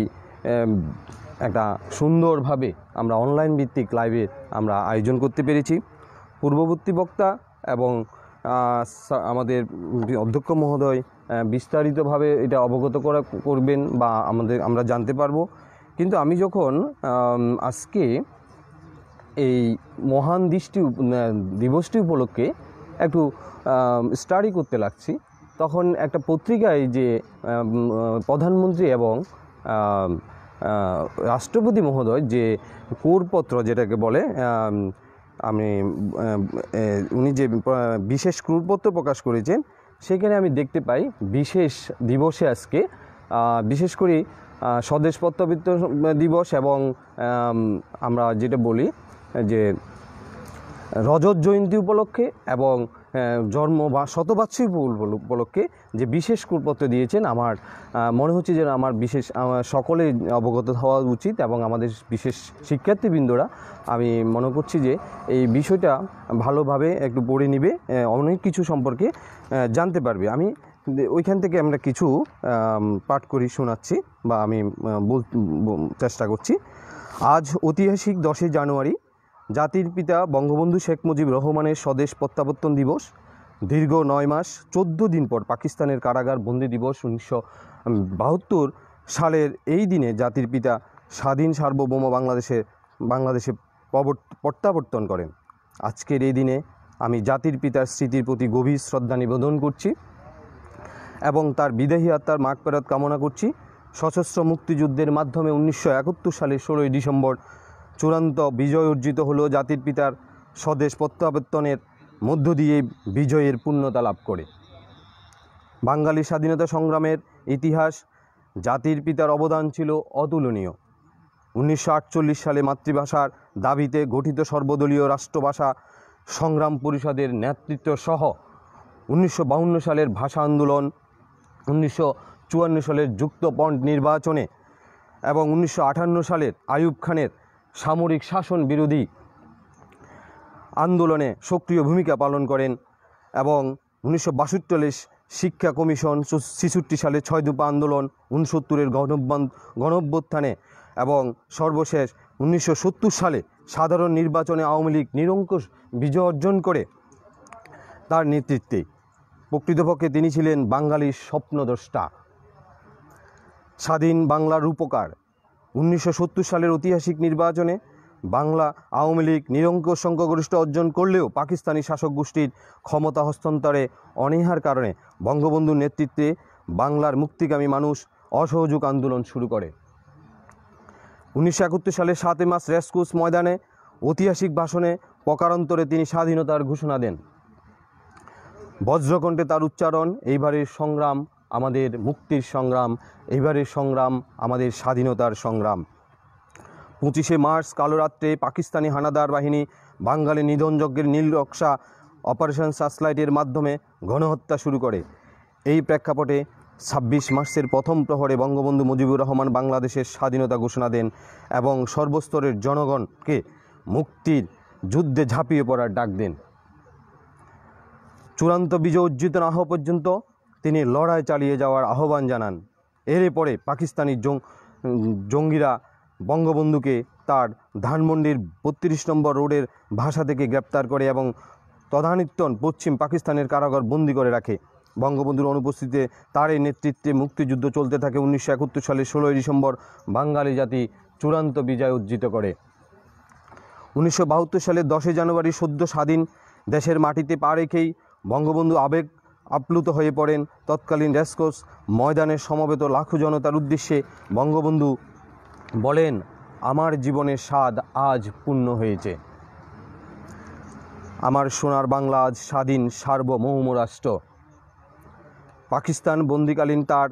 একটা সুন্দরভাবে আমরা অনলাইন ভিত্তিক লাইভে আমরা আয়োজন করতে পেরেছি। পূর্ববর্তী বক্তা এবং আমাদের অধ্যক্ষ মহোদয় বিস্তারিতভাবে এটা অবগত করবেন বা আমরা জানতে পারবো। কিন্তু আমি যখন আজকে এই মহান দিবসটি উপলক্ষে একটু স্টাডি করতে লাগছি, তখন একটা পত্রিকায় যে প্রধানমন্ত্রী এবং রাষ্ট্রপতি মহোদয় যে কোরপত্র যেটাকে বলে উনি যে বিশেষ ক্রুরপত্র প্রকাশ করেছেন, সেখানে আমি দেখতে পাই বিশেষ দিবসে আজকে বিশেষ করে স্বদেশ প্রত্যাবর্তন দিবস এবং আমরা যেটা বলি যে রজত জয়ন্তী উপলক্ষে এবং জন্ম বা শতবার্ষিকী উপলক্ষে যে বিশেষ ক্রুরপত্র দিয়েছেন, আমার মনে হচ্ছে যে সকলে অবগত হওয়া উচিত এবং আমাদের বিশেষ শিক্ষার্থীবৃন্দরা আমি মনে করছি যে এই বিষয়টা ভালোভাবে একটু পড়ে নিবে, অনেক কিছু সম্পর্কে জানতে পারবে। আমি ওইখান থেকে আমরা কিছু পাঠ করি শোনাচ্ছি বা আমি চেষ্টা করছি। আজ ঐতিহাসিক 10 জানুয়ারি জাতির পিতা বঙ্গবন্ধু শেখ মুজিব রহমানের স্বদেশ প্রত্যাবর্তন দিবস। দীর্ঘ 9 মাস 14 দিন পর পাকিস্তানের কারাগার বন্দি দিবস 1972 সালের এই দিনে জাতির পিতা স্বাধীন সার্বভৌম বাংলাদেশে প্রত্যাবর্তন করেন। আজকের এই দিনে আমি জাতির পিতার স্মৃতির প্রতি গভীর শ্রদ্ধা নিবেদন করছি এবং তার বিদেহী আত্মার মাগফিরাত কামনা করছি। সশস্ত্র মুক্তিযুদ্ধের মাধ্যমে 1971 সালের 16 ডিসেম্বর চূড়ান্ত বিজয় অর্জিত হলো। জাতির পিতার স্বদেশ প্রত্যাবর্তনের মধ্য দিয়ে বিজয়ের পূর্ণতা লাভ করে। বাঙালি স্বাধীনতা সংগ্রামের ইতিহাস জাতির পিতার অবদান ছিল অতুলনীয়। 1948 সালে মাতৃভাষার দাবিতে গঠিত সর্বদলীয় রাষ্ট্রভাষা সংগ্রাম পরিষদের নেতৃত্ব সহ 1952 সালের ভাষা আন্দোলন, 1954 সালের যুক্তফ্রন্ট নির্বাচনে এবং 1958 সালের আইয়ুব খানের সামরিক শাসন বিরোধী আন্দোলনে সক্রিয় ভূমিকা পালন করেন এবং 1962 সালে শিক্ষা কমিশন, 66 সালে 6 দফা আন্দোলন, 69-এর গণঅভ্যুত্থানে এবং সর্বশেষ 1970 সালে সাধারণ নির্বাচনে আওয়ামী লীগ নিরঙ্কুশ বিজয় অর্জন করে তার নেতৃত্বে। প্রকৃতপক্ষে তিনি ছিলেন বাঙালির স্বপ্নদ্রষ্টা, স্বাধীন বাংলার রূপকার। 1970 সালের ঐতিহাসিক নির্বাচনে বাংলা আওয়ামী লীগ নিরঙ্কুশ সংখ্যাগরিষ্ঠ অর্জন করলেও পাকিস্তানি শাসক গোষ্ঠীর ক্ষমতা হস্তান্তরে অনীহার কারণে বঙ্গবন্ধুর নেতৃত্বে বাংলার মুক্তিকামী মানুষ অসহযোগ আন্দোলন শুরু করে। 1971 সালের 7 মার্চ রেসকোর্স ময়দানে ঐতিহাসিক ভাষণে প্রকারান্তরে তিনি স্বাধীনতার ঘোষণা দেন। বজ্রকণ্ঠে তার উচ্চারণ, এইবারের সংগ্রাম আমাদের মুক্তির সংগ্রাম, এইবারের সংগ্রাম আমাদের স্বাধীনতার সংগ্রাম। 25শে মার্চ কালোরাত্রে পাকিস্তানি হানাদার বাহিনী বাঙালি নিধনযজ্ঞের নীলনকশা অপারেশন সার্চলাইটের মাধ্যমে গণহত্যা শুরু করে। এই প্রেক্ষাপটে 26 মার্চের প্রথম প্রহরে বঙ্গবন্ধু মুজিবুর রহমান বাংলাদেশের স্বাধীনতা ঘোষণা দেন এবং সর্বস্তরের জনগণকে মুক্তির যুদ্ধে ঝাঁপিয়ে পড়ার ডাক দেন। চূড়ান্ত বিজয় অর্জিত না হওয়া পর্যন্ত তিনি লড়াই চালিয়ে যাওয়ার আহ্বান জানান। এর পরে পাকিস্তানি জঙ্গিরা বঙ্গবন্ধুকে তার ধানমন্ডির 32 নম্বর রোডের ভাষা থেকে গ্রেপ্তার করে এবং তদানীন্তন পশ্চিম পাকিস্তানের কারাগার বন্দি করে রাখে। বঙ্গবন্ধুর অনুপস্থিতিতে তার এই নেতৃত্বে মুক্তিযুদ্ধ চলতে থাকে। 1971 সালের 16 ডিসেম্বর বাঙালি জাতি চূড়ান্ত বিজয় অর্জিত করে। 1972 সালের 10 জানুয়ারি সদ্য স্বাধীন দেশের মাটিতে পা রেখেই বঙ্গবন্ধু আবেগ আপ্লুত হয়ে পড়েন। তৎকালীন রেসকোর্স ময়দানে সমবেত লাখো জনতার উদ্দেশ্যে বঙ্গবন্ধু বলেন, আমার জীবনের স্বাদ আজ পূর্ণ হয়েছে। আমার সোনার বাংলা আজ স্বাধীন সার্বভৌম রাষ্ট্র। পাকিস্তান বন্দিকালীন তার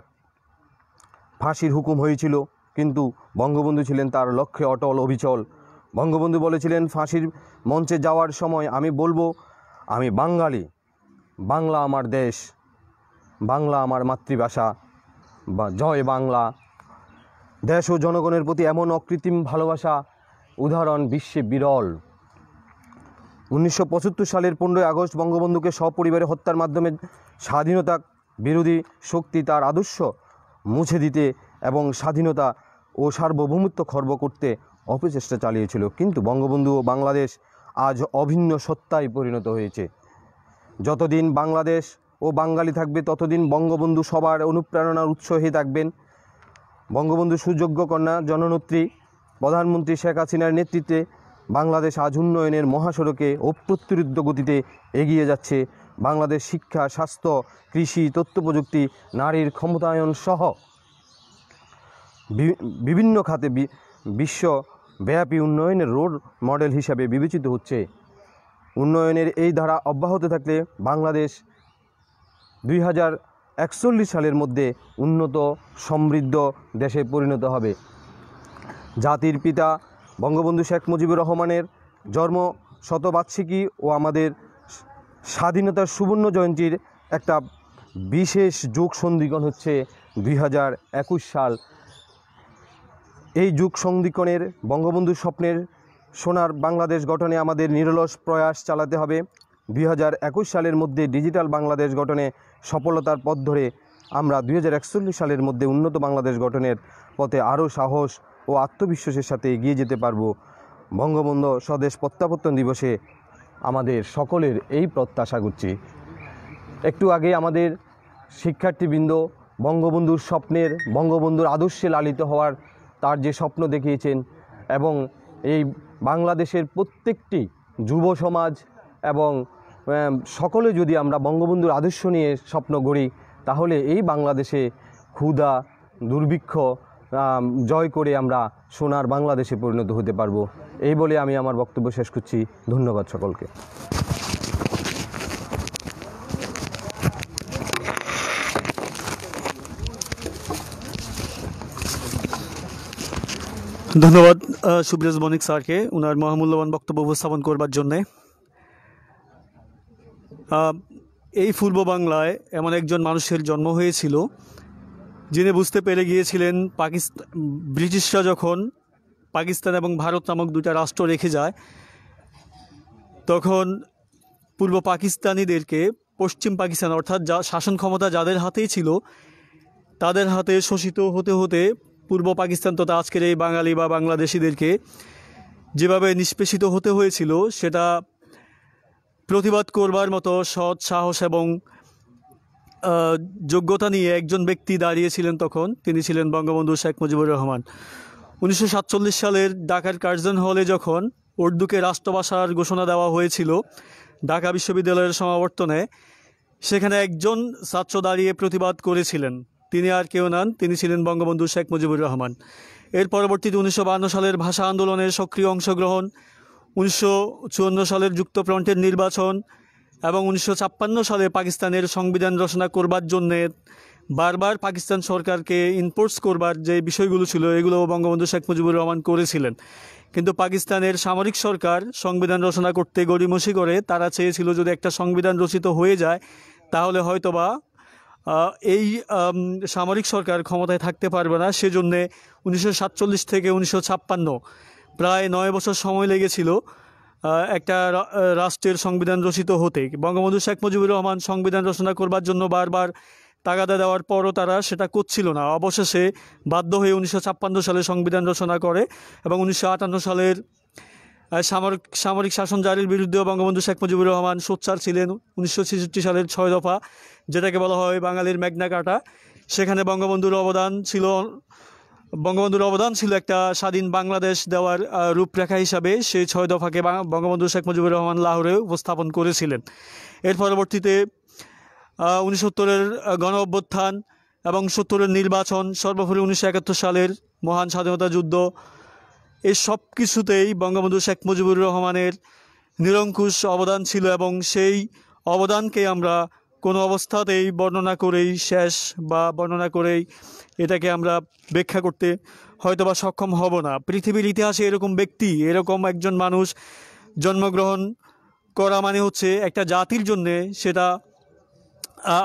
ফাঁসির হুকুম হয়েছিল, কিন্তু বঙ্গবন্ধু ছিলেন তার লক্ষ্যে অটল অবিচল। বঙ্গবন্ধু বলেছিলেন, ফাঁসির মঞ্চে যাওয়ার সময় আমি বলবো, আমি বাঙালি, বাংলা আমার দেশ, বাংলা আমার মাতৃভাষা, বা জয় বাংলা। দেশ ও জনগণের প্রতি এমন অকৃত্রিম ভালোবাসা উদাহরণ বিশ্বে বিরল। 1975 সালের 15 আগস্ট বঙ্গবন্ধুকে সপরিবারে হত্যার মাধ্যমে স্বাধীনতা বিরোধী শক্তি তার আদর্শ মুছে দিতে এবং স্বাধীনতা ও সার্বভৌমত্ব খর্ব করতে অপচেষ্টা চালিয়েছিল। কিন্তু বঙ্গবন্ধু ও বাংলাদেশ আজ অভিন্ন সত্তায় পরিণত হয়েছে। যতদিন বাংলাদেশ ও বাঙালি থাকবে ততদিন বঙ্গবন্ধু সবার অনুপ্রেরণার উৎস হয়ে থাকবেন। বঙ্গবন্ধু সুযোগ্য কন্যা জননেত্রী প্রধানমন্ত্রী শেখ হাসিনার নেতৃত্বে বাংলাদেশ আজ উন্নয়নের মহাসড়কে অপ্রতিরোধ্য গতিতে এগিয়ে যাচ্ছে। বাংলাদেশ শিক্ষা, স্বাস্থ্য, কৃষি, তথ্য প্রযুক্তি, নারীর ক্ষমতায়ন সহ বিভিন্ন খাতে বিশ্বব্যাপী উন্নয়নের রোল মডেল হিসাবে বিবেচিত হচ্ছে। উন্নয়নের এই ধারা অব্যাহত থাকলে বাংলাদেশ 2041 সালের মধ্যে উন্নত সমৃদ্ধ দেশে পরিণত হবে। জাতির পিতা বঙ্গবন্ধু শেখ মুজিবুর রহমানের জন্ম শতবার্ষিকী ও আমাদের স্বাধীনতার সুবর্ণ জয়ন্তীর একটা বিশেষ যুগ সন্ধিক্ষণ হচ্ছে 2021 সাল। এই যুগ সন্ধিক্ষণের বঙ্গবন্ধুর স্বপ্নের সোনার বাংলাদেশ গঠনে আমাদের নিরলস প্রয়াস চালাতে হবে। 2021 সালের মধ্যে ডিজিটাল বাংলাদেশ গঠনে সফলতার পথ ধরে আমরা 2041 সালের মধ্যে উন্নত বাংলাদেশ গঠনের পথে আরও সাহস ও আত্মবিশ্বাসের সাথে এগিয়ে যেতে পারব। বঙ্গবন্ধু স্বদেশ প্রত্যাবর্তন দিবসে আমাদের সকলের এই প্রত্যাশা করছি। একটু আগে আমাদের শিক্ষার্থীবৃন্দ বঙ্গবন্ধুর স্বপ্নের, বঙ্গবন্ধুর আদর্শে লালিত হওয়ার তার যে স্বপ্ন দেখিয়েছেন, এবং এই বাংলাদেশের প্রত্যেকটি যুব সমাজ এবং সকলে যদি আমরা বঙ্গবন্ধুর আদর্শ নিয়ে স্বপ্ন গড়ি, তাহলে এই বাংলাদেশে ক্ষুধা দুর্ভিক্ষ জয় করে আমরা সোনার বাংলাদেশে পরিণত হতে পারবো। এই বলে আমি আমার বক্তব্য শেষ করছি। ধন্যবাদ সকলকে। ধন্যবাদ সুব্রেজ বণিক স্যারকে ওনার মহামূল্যবান বক্তব্য উপস্থাপন করবার জন্যে। এই পূর্ব বাংলায় এমন একজন মানুষের জন্ম হয়েছিল যিনি বুঝতে পেরে গিয়েছিলেন ব্রিটিশরা যখন পাকিস্তান এবং ভারত নামক দুটা রাষ্ট্র রেখে যায়, তখন পূর্ব পাকিস্তানিদেরকে পশ্চিম পাকিস্তান অর্থাৎ শাসন ক্ষমতা যাদের হাতেই ছিল তাদের হাতে শোষিত হতে হতে পূর্ব পাকিস্তান তথা আজকের এই বাঙালি বা বাংলাদেশিদেরকে যেভাবে নিষ্পেষিত হতে হয়েছিল, সেটা প্রতিবাদ করবার মতো সৎ সাহস এবং যোগ্যতা নিয়ে একজন ব্যক্তি দাঁড়িয়েছিলেন তখন। তিনি ছিলেন বঙ্গবন্ধু শেখ মুজিবুর রহমান। 1947 সালের ঢাকার কার্জন হলে যখন উর্দুকে রাষ্ট্রভাষার ঘোষণা দেওয়া হয়েছিল ঢাকা বিশ্ববিদ্যালয়ের সমাবর্তনে, সেখানে একজন ছাত্র দাঁড়িয়ে প্রতিবাদ করেছিলেন। তিনি আর কেউ নন, তিনি ছিলেন বঙ্গবন্ধু শেখ মুজিবুর রহমান। এর পরবর্তীতে 1952 সালের ভাষা আন্দোলনের সক্রিয় অংশগ্রহণ, 1954 সালের যুক্তফ্রন্টের নির্বাচন এবং 1956 সালে পাকিস্তানের সংবিধান রচনা করবার জন্যে বারবার পাকিস্তান সরকারকে ইনফোর্স করবার যে বিষয়গুলো ছিল, এগুলো বঙ্গবন্ধু শেখ মুজিবুর রহমান করেছিলেন। কিন্তু পাকিস্তানের সামরিক সরকার সংবিধান রচনা করতে গড়িমসি করে। তারা চেয়েছিল যদি একটা সংবিধান রচিত হয়ে যায় তাহলে হয়তোবা এই সামরিক সরকার ক্ষমতায় থাকতে পারবে না। সেজন্যে 1947 থেকে 1956 প্রায় 9 বছর সময় লেগেছিল একটা রাষ্ট্রের সংবিধান রচিত হতে। বঙ্গবন্ধু শেখ মুজিবুর রহমান সংবিধান রচনা করবার জন্য বারবার তাগাদা দেওয়ার পরও তারা সেটা করছিল না। অবশেষে বাধ্য হয়ে 1956 সালে সংবিধান রচনা করে এবং 1958 সালের সামরিক শাসন জারির বিরুদ্ধেও বঙ্গবন্ধু শেখ মুজিবুর রহমান সোচ্চার ছিলেন। 1966 সালের 6 দফা, যেটাকে বলা হয় বাঙালির ম্যাগনা কার্টা, সেখানে বঙ্গবন্ধুর অবদান ছিল একটা স্বাধীন বাংলাদেশ দেওয়ার রূপরেখা হিসাবে। সেই 6 দফাকে বঙ্গবন্ধু শেখ মুজিবুর রহমান লাহোরে উপস্থাপন করেছিলেন। এর পরবর্তীতে 1970-এর গণ অভ্যুত্থান এবং 70-এর নির্বাচন, সর্বোপরি 1971 সালের মহান স্বাধীনতা যুদ্ধ, এই সব কিছুতেই বঙ্গবন্ধু শেখ মুজিবুর রহমানের নিরঙ্কুশ অবদান ছিল এবং সেই অবদানকে আমরা কোনো অবস্থাতেই বর্ণনা করেই এটাকে আমরা ব্যাখ্যা করতে হয়তোবা সক্ষম হব না। পৃথিবীর ইতিহাসে এরকম ব্যক্তি, এরকম একজন মানুষ জন্মগ্রহণ করা মানে হচ্ছে একটা জাতির জন্যে সেটা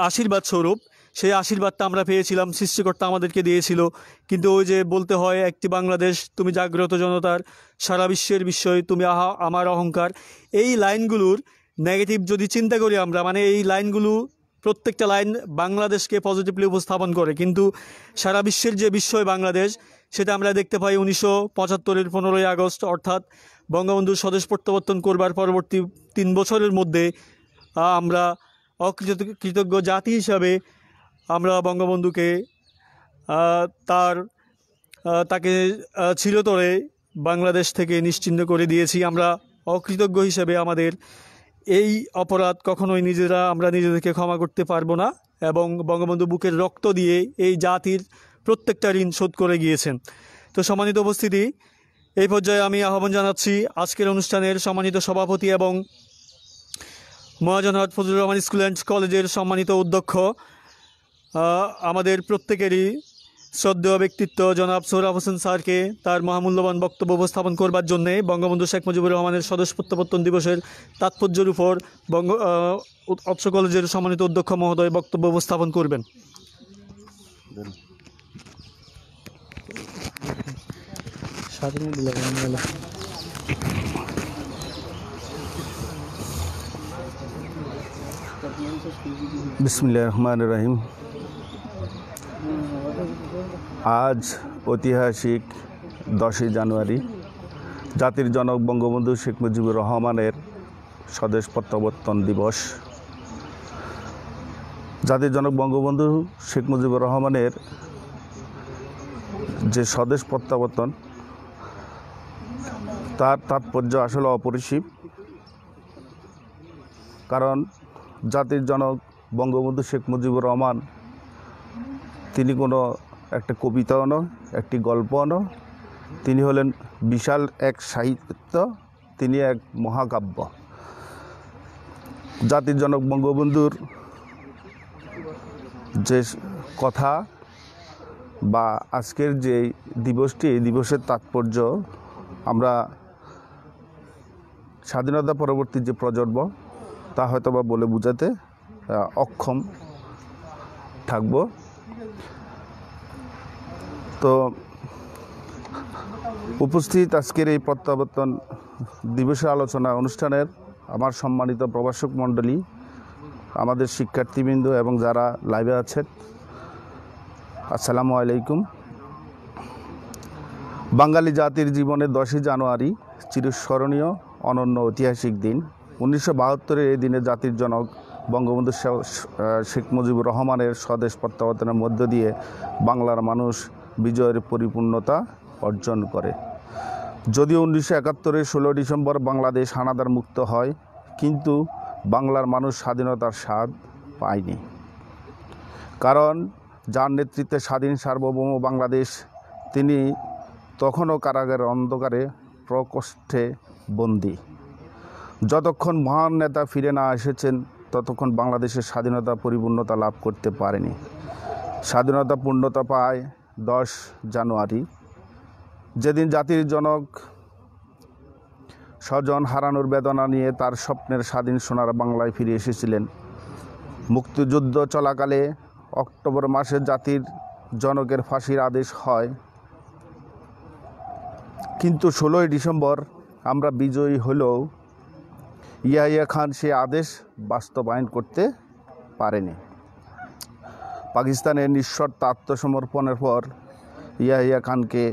আশীর্বাদ স্বরূপ। সেই আশীর্বাদটা আমরা পেয়েছিলাম, সৃষ্টিকর্তা আমাদেরকে দিয়েছিল। কিন্তু ওই যে বলতে হয়, একটি বাংলাদেশ তুমি জাগ্রত জনতার, সারা বিশ্বের বিস্ময় তুমি আমার অহংকার, এই লাইনগুলোর নেগেটিভ যদি চিন্তা করি আমরা, মানে এই লাইনগুলো প্রত্যেকটা লাইন বাংলাদেশকে পজিটিভলি উপস্থাপন করে, কিন্তু সারা বিশ্বের যে বিস্ময় বাংলাদেশ, সেটা আমরা দেখতে পাই 1975-এর 15ই আগস্ট, অর্থাৎ বঙ্গবন্ধুর স্বদেশ প্রত্যাবর্তন করবার পরবর্তী 3 বছরের মধ্যে আমরা অকৃতজ্ঞ জাতি হিসাবে আমরা বঙ্গবন্ধুকে তাকে চিরতরে বাংলাদেশ থেকে নিশ্চিহ্ন করে দিয়েছি। আমরা অকৃতজ্ঞ হিসেবে আমাদের এই অপরাধ কখনোই আমরা নিজেদেরকে ক্ষমা করতে পারবো না এবং বঙ্গবন্ধু বুকের রক্ত দিয়ে এই জাতির প্রত্যেকটা ঋণ শোধ করে গিয়েছেন। তো সম্মানিত উপস্থিতি, এই পর্যায়ে আমি আহ্বান জানাচ্ছি আজকের অনুষ্ঠানের সম্মানিত সভাপতি এবং মহাজনহাট ফজলুর রহমান স্কুল অ্যান্ড কলেজের সম্মানিত অধ্যক্ষ, আমাদের প্রত্যেকেরই শ্রদ্ধেয় ব্যক্তিত্ব জনাব সোহরাব হোসেন স্যারকে তার মহামূল্যবান বক্তব্য উপস্থাপন করবার জন্যে বঙ্গবন্ধু শেখ মুজিবুর রহমানের স্বদেশ প্রত্যাবর্তন দিবসের তাৎপর্যের উপর অত্র কলেজের সম্মানিত অধ্যক্ষ মহোদয় বক্তব্য উপস্থাপন করবেন। বিসমিল্লাহির রহমানির রহিম। আজ ঐতিহাসিক 10ই জানুয়ারি, জাতির জনক বঙ্গবন্ধু শেখ মুজিবুর রহমানের স্বদেশ প্রত্যাবর্তন দিবস। জাতির জনক বঙ্গবন্ধু শেখ মুজিবুর রহমানের যে স্বদেশ প্রত্যাবর্তন, তার তাৎপর্য আসলে অপরিসীম। কারণ জাতির জনক বঙ্গবন্ধু শেখ মুজিবুর রহমান তিনি কোনো একটা কবিতাও নয়, একটি গল্পও নয়, তিনি হলেন বিশাল এক সাহিত্য, তিনি এক মহাকাব্য। জাতির জনক বঙ্গবন্ধুর যে কথা বা আজকের যে দিবসটি, এই দিবসের তাৎপর্য আমরা স্বাধীনতা পরবর্তী যে প্রজন্ম তা হয়তো বা বলে বোঝাতে অক্ষম থাকব। তো উপস্থিত আজকের এই প্রত্যাবর্তন দিবসের আলোচনা অনুষ্ঠানের আমার সম্মানিত প্রভাষক মণ্ডলী, আমাদের শিক্ষার্থীবৃন্দ এবং যারা লাইভে আছেন, আসসালামু আলাইকুম। বাঙালি জাতির জীবনে 10ই জানুয়ারি চিরস্মরণীয় অনন্য ঐতিহাসিক দিন। 1972-এর এই দিনে জাতির জনক বঙ্গবন্ধু শেখ মুজিবুর রহমানের স্বদেশ প্রত্যাবর্তনের মধ্য দিয়ে বাংলার মানুষ বিজয়ের পরিপূর্ণতা অর্জন করে। যদিও 1971-এর 16 ডিসেম্বর বাংলাদেশ হানাদার মুক্ত হয়, কিন্তু বাংলার মানুষ স্বাধীনতার স্বাদ পায়নি। কারণ যার নেতৃত্বে স্বাধীন সার্বভৌম বাংলাদেশ, তিনি তখনও কারাগারের অন্ধকারে প্রকোষ্ঠে বন্দী। যতক্ষণ মহান নেতা ফিরে না এসেছেন, ততক্ষণ বাংলাদেশের স্বাধীনতা পরিপূর্ণতা লাভ করতে পারেনি। স্বাধীনতা পূর্ণতা পায় 10 জানুয়ারি, যেদিন জাতির জনক স্বজন হারানোর বেদনা নিয়ে তার স্বপ্নের স্বাধীন সোনার বাংলায় ফিরে এসেছিলেন। মুক্তিযুদ্ধ চলাকালে অক্টোবর মাসে জাতির জনকের ফাঁসির আদেশ হয়, কিন্তু 16ই ডিসেম্বর আমরা বিজয়ী হলেও ইয়াহিয়া খান সে আদেশ বাস্তবায়ন করতে পারেনি। পাকিস্তানের নিঃশর্ত আত্মসমর্পণের পর ইয়াহিয়া খানকে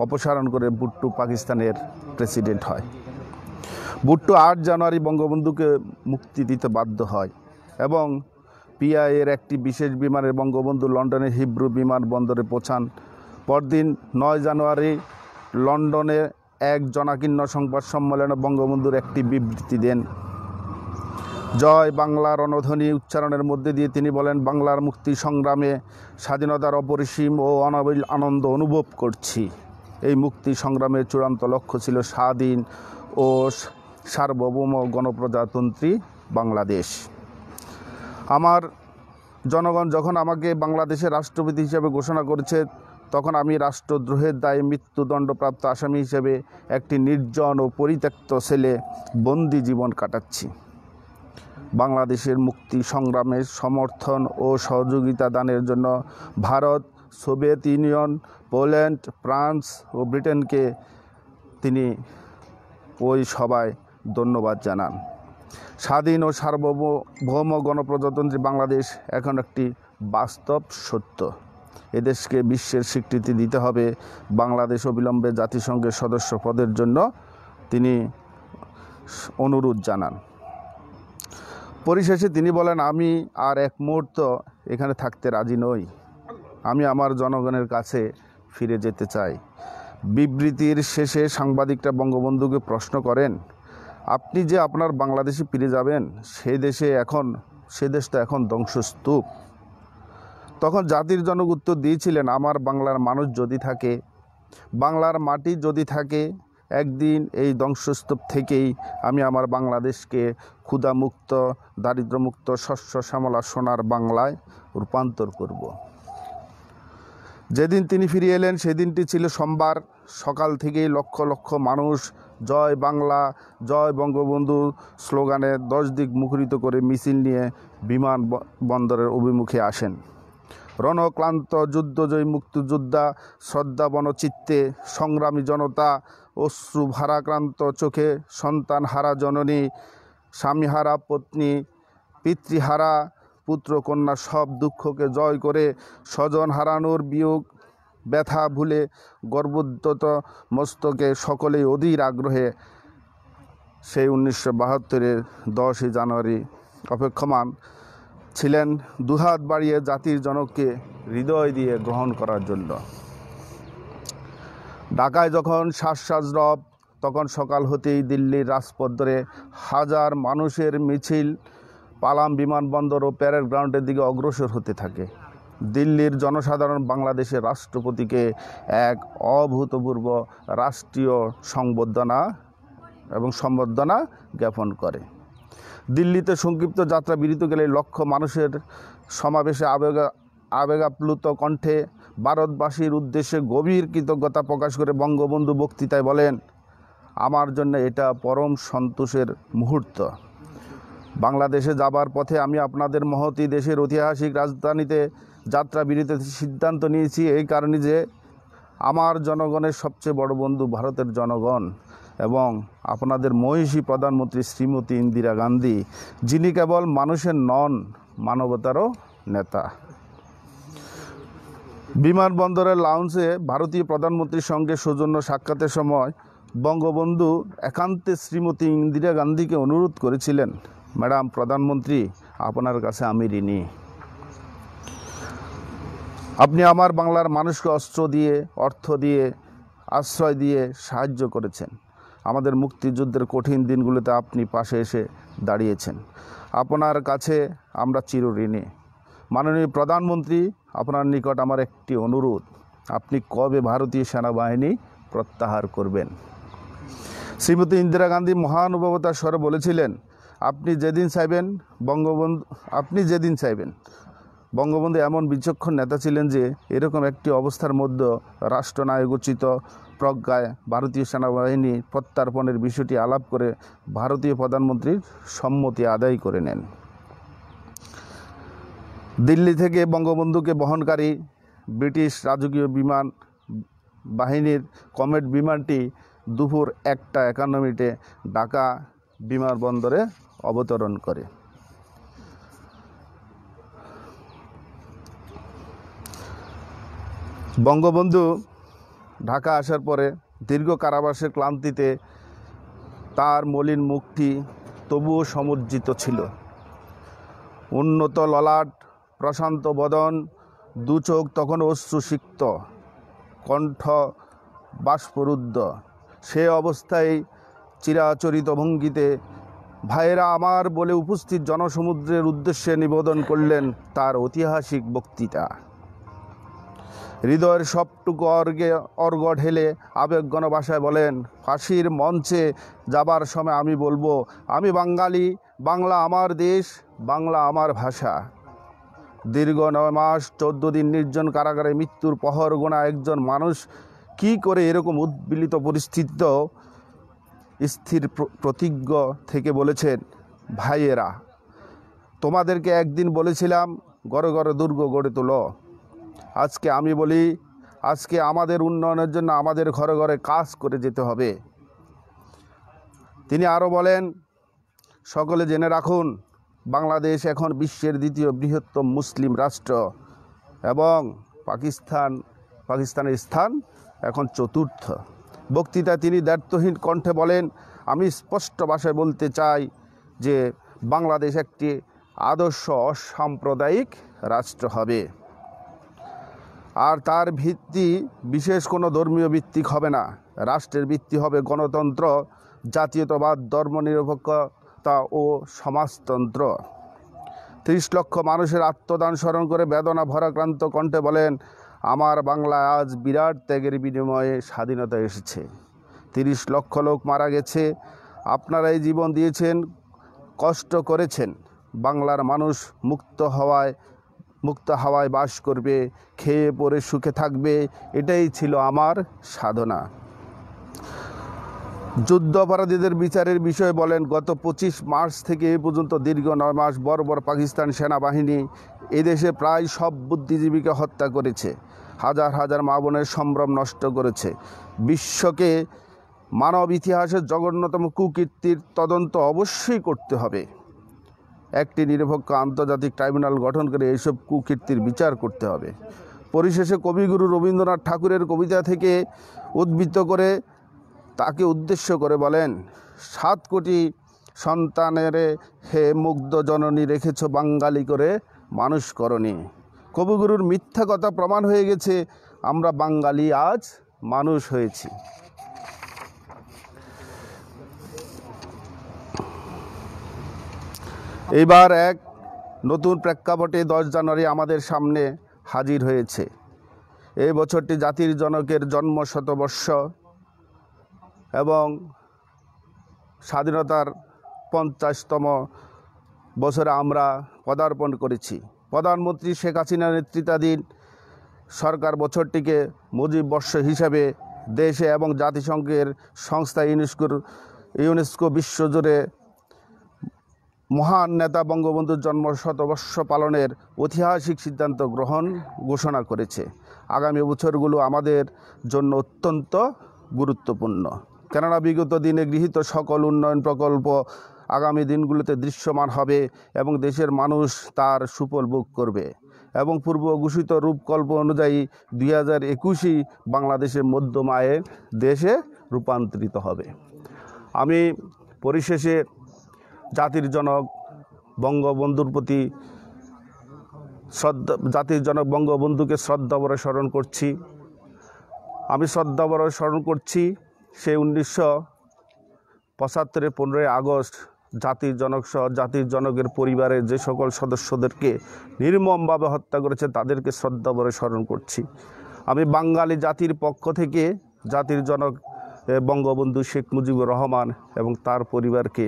অপসারণ করে ভুট্টো পাকিস্তানের প্রেসিডেন্ট হয়। ভুট্টো 8 জানুয়ারি বঙ্গবন্ধুকে মুক্তি দিতে বাধ্য হয় এবং পিআইয়ের একটি বিশেষ বিমানে বঙ্গবন্ধু লন্ডনের হিব্রু বিমানবন্দরে পৌঁছান। পরদিন 9 জানুয়ারি লন্ডনে এক জনাকীর্ণ সংবাদ সম্মেলনে বঙ্গবন্ধুর একটি বিবৃতি দেন। জয় বাংলার রণধ্বনি উচ্চারণের মধ্যে দিয়ে তিনি বলেন, বাংলার মুক্তি সংগ্রামে স্বাধীনতার অপরিসীম ও অনাবিল আনন্দ অনুভব করছি। এই মুক্তি সংগ্রামের চূড়ান্ত লক্ষ্য ছিল স্বাধীন ও সার্বভৌম গণপ্রজাতন্ত্রী বাংলাদেশ। আমার জনগণ যখন আমাকে বাংলাদেশের রাষ্ট্রপতি হিসেবে ঘোষণা করেছে, তখন আমি রাষ্ট্রদ্রোহের দায়ে মৃত্যুদণ্ডপ্রাপ্ত আসামি হিসেবে একটি নির্জন ও পরিত্যক্ত সেলে বন্দি জীবন কাটাচ্ছি। বাংলাদেশের মুক্তি সংগ্রামে সমর্থন ও সহযোগিতা দানের জন্য Bharat, Soviet Union, Poland, France ও ব্রিটেনকে তিনি ওই সভায় ধন্যবাদ জানান। স্বাধীন ও সার্বভৌম গণপ্রজাতন্ত্রী বাংলাদেশ এখন একটি বাস্তব সত্য। এদেশকে বিশ্বের স্বীকৃতি দিতে হবে। বাংলাদেশ অবিলম্বে জাতিসংঘের সদস্য পদের জন্য তিনি অনুরোধ জানান। পরিশেষে তিনি বলেন, আমি আর এক মুহূর্ত এখানে থাকতে রাজি নই। আমি আমার জনগণের কাছে ফিরে যেতে চাই। বিবৃতির শেষে সাংবাদিকরা বঙ্গবন্ধুকে প্রশ্ন করেন, আপনি যে আপনার বাংলাদেশে ফিরে যাবেন, সে দেশ তো এখন ধ্বংসস্তূপ। তখন জাতির জনক উত্তর দিয়েছিলেন, আমার বাংলার মানুষ যদি থাকে, বাংলার মাটি যদি থাকে, একদিন এই ধ্বংসস্তূপ থেকেই আমি আমার বাংলাদেশকে ক্ষুধামুক্ত, দারিদ্র্যমুক্ত, শস্য শ্যামলা সোনার বাংলায় রূপান্তর করব। যেদিন তিনি ফিরে এলেন সেদিনটি ছিল সোমবার। সকাল থেকেই লক্ষ লক্ষ মানুষ জয় বাংলা, জয় বঙ্গবন্ধু স্লোগানে 10 দিক মুখরিত করে মিছিল নিয়ে বিমানবন্দরের অভিমুখে আসেন। রণক্লান্ত যুদ্ধজয়ী মুক্তিযোদ্ধা শ্রদ্ধাবন চিত্তে, সংগ্রামী জনতা অশ্রু ভারাক্রান্ত চোখে, সন্তান হারা জননী, স্বামীহারা পত্নী, পিতৃহারা পুত্র কন্যা সব দুঃখকে জয় করে স্বজন হারানোর বিয়োগ ব্যথা ভুলে গর্বোদ্যত মস্তকে সকলেই অধীর আগ্রহে সেই 1972-এর 10ই জানুয়ারি অপেক্ষমান ছিলেন দুহাত বাড়িয়ে জাতির জনককে হৃদয় দিয়ে গ্রহণ করার জন্য। ঢাকায় যখন শ্বাস রব, তখন সকাল হতেই দিল্লির রাজপথ ধরে হাজার মানুষের মিছিল পালাম বিমানবন্দর ও প্যারেড গ্রাউন্ডের দিকে অগ্রসর হতে থাকে। দিল্লির জনসাধারণ বাংলাদেশের রাষ্ট্রপতিকে এক অভূতপূর্ব রাষ্ট্রীয় সম্বর্ধনা জ্ঞাপন করে। দিল্লিতে সংক্ষিপ্ত যাত্রা বিরতি গেলে লক্ষ মানুষের সমাবেশে আবেগাপ্লুত কণ্ঠে ভারতবাসীর উদ্দেশ্যে গভীর কৃতজ্ঞতা প্রকাশ করে বঙ্গবন্ধু বক্তৃতায় বলেন, আমার জন্য এটা পরম সন্তোষের মুহূর্ত। বাংলাদেশে যাবার পথে আমি আপনাদের মহতী দেশের ঐতিহাসিক রাজধানীতে যাত্রা বিরতিতে সিদ্ধান্ত নিয়েছি এই কারণে যে আমার জনগণের সবচেয়ে বড় বন্ধু ভারতের জনগণ এবং আপনাদের মহিষী প্রধানমন্ত্রী শ্রীমতী ইন্দিরা গান্ধী, যিনি কেবল মানুষের নন, মানবতারও নেতা। বিমানবন্দরের লাউঞ্জে ভারতীয় প্রধানমন্ত্রীর সঙ্গে সৌজন্য সাক্ষাতের সময় বঙ্গবন্ধু একান্তে শ্রীমতী ইন্দিরা গান্ধীকে অনুরোধ করেছিলেন, ম্যাডাম প্রধানমন্ত্রী, আপনার কাছে আমি ঋণী। আপনি আমার বাংলার মানুষকে অস্ত্র দিয়ে, অর্থ দিয়ে, আশ্রয় দিয়ে সাহায্য করেছেন। আমাদের মুক্তিযুদ্ধের কঠিন দিনগুলোতে আপনি পাশে এসে দাঁড়িয়েছেন। আপনার কাছে আমরা চিরঋণী। মাননীয় প্রধানমন্ত্রী, আপনার নিকট আমার একটি অনুরোধ, আপনি কবে ভারতীয় সেনাবাহিনী প্রত্যাহার করবেন? শ্রীমতী ইন্দিরা গান্ধী মহানুভবতার স্বরে বলেছিলেন, আপনি যেদিন চাইবেন। বঙ্গবন্ধু এমন বিচক্ষণ নেতা ছিলেন যে এরকম একটি অবস্থার মধ্যে রাষ্ট্রনায়কোচিত প্রজ্ঞায় ভারতীয় সেনাবাহিনী প্রত্যার্পণের বিষয়টি আলাপ করে ভারতীয় প্রধানমন্ত্রীর সম্মতি আদায় করে নেন। দিল্লি থেকে বঙ্গবন্ধুকে বহনকারী ব্রিটিশ রাজকীয় বিমান বাহিনীর কমেট বিমানটি দুপুর 1:51 ঢাকা বিমানবন্দরে অবতরণ করে। বঙ্গবন্ধু ঢাকা আসার পরে দীর্ঘ কারাবাসের ক্লান্তিতে তার মলিন মুখটি তবুও সমুজ্জিত ছিল। উন্নত ললাট, প্রশান্ত বদন, দু চোখ তখন অশ্রুসিক্ত, কণ্ঠ বাষ্পরুদ্ধ। সে অবস্থায় চিরাচরিত ভঙ্গিতে ভাইয়েরা আমার বলে উপস্থিত জনসমুদ্রের উদ্দেশ্যে নিবেদন করলেন তার ঐতিহাসিক বক্তৃতা। হৃদয়ের সবটুকু অর্ঘ ঢেলে আবেগঘন ভাষায় বলেন, ফাঁসির মঞ্চে যাবার সময় আমি বলবো, আমি বাঙালি, বাংলা আমার দেশ, বাংলা আমার ভাষা। দীর্ঘ 9 মাস 14 দিন নির্জন কারাগারে মৃত্যুর প্রহর গোনা একজন মানুষ কি করে এরকম উদ্বেলিত পরিস্থিতিতেও স্থির প্রতিজ্ঞ থেকে বলেছেন, ভাইয়েরা, তোমাদেরকে একদিন বলেছিলাম ঘরে ঘরে দুর্গ গড়ে তোলো। আজকে আমি বলি, আজকে আমাদের উন্নয়নের জন্য আমাদের ঘরে ঘরে কাজ করে যেতে হবে। তিনি আরও বলেন, সকলে জেনে রাখুন, বাংলাদেশ এখন বিশ্বের 2য় বৃহত্তম মুসলিম রাষ্ট্র এবং পাকিস্তানের স্থান এখন 4র্থ। বক্তৃতায় তিনি দ্ব্যর্থহীন কণ্ঠে বলেন, আমি স্পষ্ট ভাষায় বলতে চাই যে বাংলাদেশ একটি আদর্শ অসাম্প্রদায়িক রাষ্ট্র হবে, আর তার ভিত্তি বিশেষ কোনো ধর্মীয় ভিত্তিক হবে না। রাষ্ট্রের ভিত্তি হবে গণতন্ত্র, জাতীয়তাবাদ, ধর্মনিরপেক্ষতা ও সমাজতন্ত্র। 30 লক্ষ মানুষের আত্মদান স্মরণ করে বেদনা ভরাক্রান্ত কণ্ঠে বলেন, আমার বাংলায় আজ বিরাট ত্যাগের বিনিময়ে স্বাধীনতা এসেছে। 30 লক্ষ লোক মারা গেছে, আপনারাই জীবন দিয়েছেন, কষ্ট করেছেন। বাংলার মানুষ মুক্ত হাওয়ায় বাস করবে, খেয়ে পরে সুখে থাকবে, এটাই ছিল আমার সাধনা। যুদ্ধ অপরাধীদের বিচারের বিষয়ে বলেন, গত 25 মার্চ থেকে এ পর্যন্ত দীর্ঘ 9 মাস বর্বর পাকিস্তান সেনাবাহিনী এদেশে প্রায় সব বুদ্ধিজীবীকে হত্যা করেছে, হাজার হাজার মা বোনের সম্ভ্রম নষ্ট করেছে। বিশ্বকে মানব ইতিহাসের জঘন্যতম কুকীর্তির তদন্ত অবশ্যই করতে হবে। একটি নিরপেক্ষ আন্তর্জাতিক ট্রাইব্যুনাল গঠন করে এইসব কুকীর্তির বিচার করতে হবে। পরিশেষে কবিগুরু রবীন্দ্রনাথ ঠাকুরের কবিতা থেকে উদ্বৃত্ত করে তাকে উদ্দেশ্য করে বলেন, 7 কোটি সন্তানের হে মুগ্ধ জননী রেখেছ বাঙালি করে মানুষ করনি। কবিগুরুর মিথ্যা কথা প্রমাণ হয়ে গেছে, আমরা বাঙালি আজ মানুষ হয়েছি। এইবার এক নতুন প্রেক্ষাপটে 10 জানুয়ারি আমাদের সামনে হাজির হয়েছে। এই বছরটি জাতির জনকের জন্ম শতবর্ষ এবং স্বাধীনতার 50তম বছরে আমরা পদার্পণ করেছি। প্রধানমন্ত্রী শেখ হাসিনার নেতৃত্বাধীন সরকার বছরটিকে মুজিব বর্ষ হিসাবে দেশে এবং জাতিসংঘের সংস্থা ইউনেস্কো বিশ্বজুড়ে মহান নেতা বঙ্গবন্ধুর জন্ম শতবর্ষ পালনের ঐতিহাসিক সিদ্ধান্ত ঘোষণা করেছে। আগামী বছরগুলো আমাদের জন্য অত্যন্ত গুরুত্বপূর্ণ, কেননা বিগত দিনে গৃহীত সকল উন্নয়ন প্রকল্প আগামী দিনগুলোতে দৃশ্যমান হবে এবং দেশের মানুষ তার সুফল ভোগ করবে এবং পূর্ব ঘোষিত রূপকল্প অনুযায়ী 2021 বাংলাদেশের মধ্যম আয়ের দেশে রূপান্তরিত হবে। আমি পরিশেষে জাতির জনক বঙ্গবন্ধুকে শ্রদ্ধাভরে স্মরণ করছি। আমি শ্রদ্ধাভরে স্মরণ করছি সেই 1975 15ই আগস্ট জাতির জনক সহ জাতির জনকের পরিবারের যে সকল সদস্যদেরকে নির্মমভাবে হত্যা করেছে তাদেরকে শ্রদ্ধাভরে স্মরণ করছি। আমি বাঙালি জাতির পক্ষ থেকে জাতির জনক বঙ্গবন্ধু শেখ মুজিবুর রহমান এবং তার পরিবারকে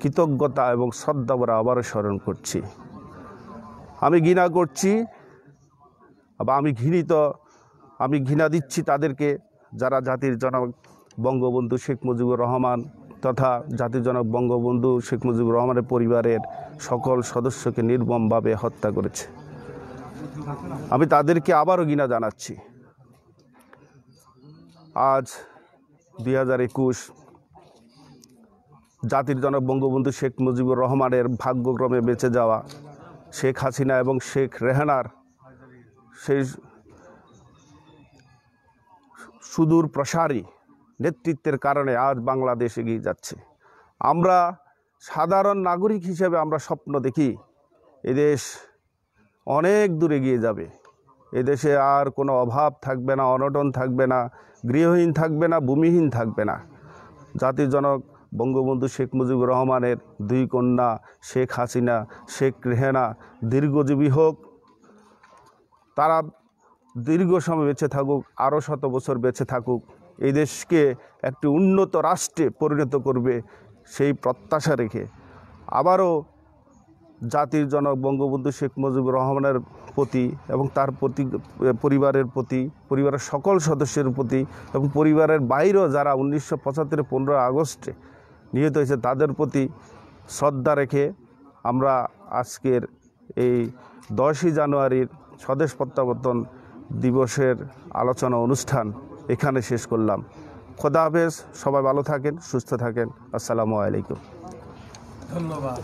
কৃতজ্ঞতা এবং শ্রদ্ধাভরে আবারও স্মরণ করছি। আমি ঘৃণা করছি বা আমি ঘৃণা দিচ্ছি তাদেরকে যারা জাতির জনক বঙ্গবন্ধু শেখ মুজিবুর রহমান তথা জাতির জনক বঙ্গবন্ধু শেখ মুজিবুর রহমানের পরিবারের সকল সদস্যকে নির্মমভাবে হত্যা করেছে। আমি তাদেরকে আবারও ঘৃণা জানাচ্ছি। আজ 2021 জাতির জনক বঙ্গবন্ধু শেখ মুজিবুর রহমানের ভাগ্যক্রমে বেঁচে যাওয়া শেখ হাসিনা এবং শেখ রেহানার সেই সুদূর প্রসারী নেতৃত্বের কারণে আজ বাংলাদেশ এগিয়ে যাচ্ছে। আমরা সাধারণ নাগরিক হিসেবে আমরা স্বপ্ন দেখি এদেশ অনেক দূর এগিয়ে যাবে, এদেশে আর কোনো অভাব থাকবে না, অনটন থাকবে না, গৃহহীন থাকবে না, ভূমিহীন থাকবে না। জাতির জনক বঙ্গবন্ধু শেখ মুজিবুর রহমানের 2 কন্যা শেখ হাসিনা শেখ রেহানা দীর্ঘজীবী হোক, তারা দীর্ঘ সময় বেঁচে থাকুক, আরও 100 বছর বেঁচে থাকুক, এই দেশকে একটি উন্নত রাষ্ট্রে পরিণত করবে সেই প্রত্যাশা রেখে আবারও জাতির জনক বঙ্গবন্ধু শেখ মুজিবুর রহমানের প্রতি এবং তার পরিবারের প্রতি, পরিবারের সকল সদস্যের প্রতি এবং পরিবারের বাইরেও যারা 1975 15 আগস্টে নিহত হয়েছে তাদের প্রতি শ্রদ্ধা রেখে আমরা আজকের এই 10ই জানুয়ারির স্বদেশ প্রত্যাবর্তন দিবসের আলোচনা অনুষ্ঠান এখানে শেষ করলাম। খোদা হাফেজ, সবাই ভালো থাকেন, সুস্থ থাকেন। আসসালামু আলাইকুম। ধন্যবাদ।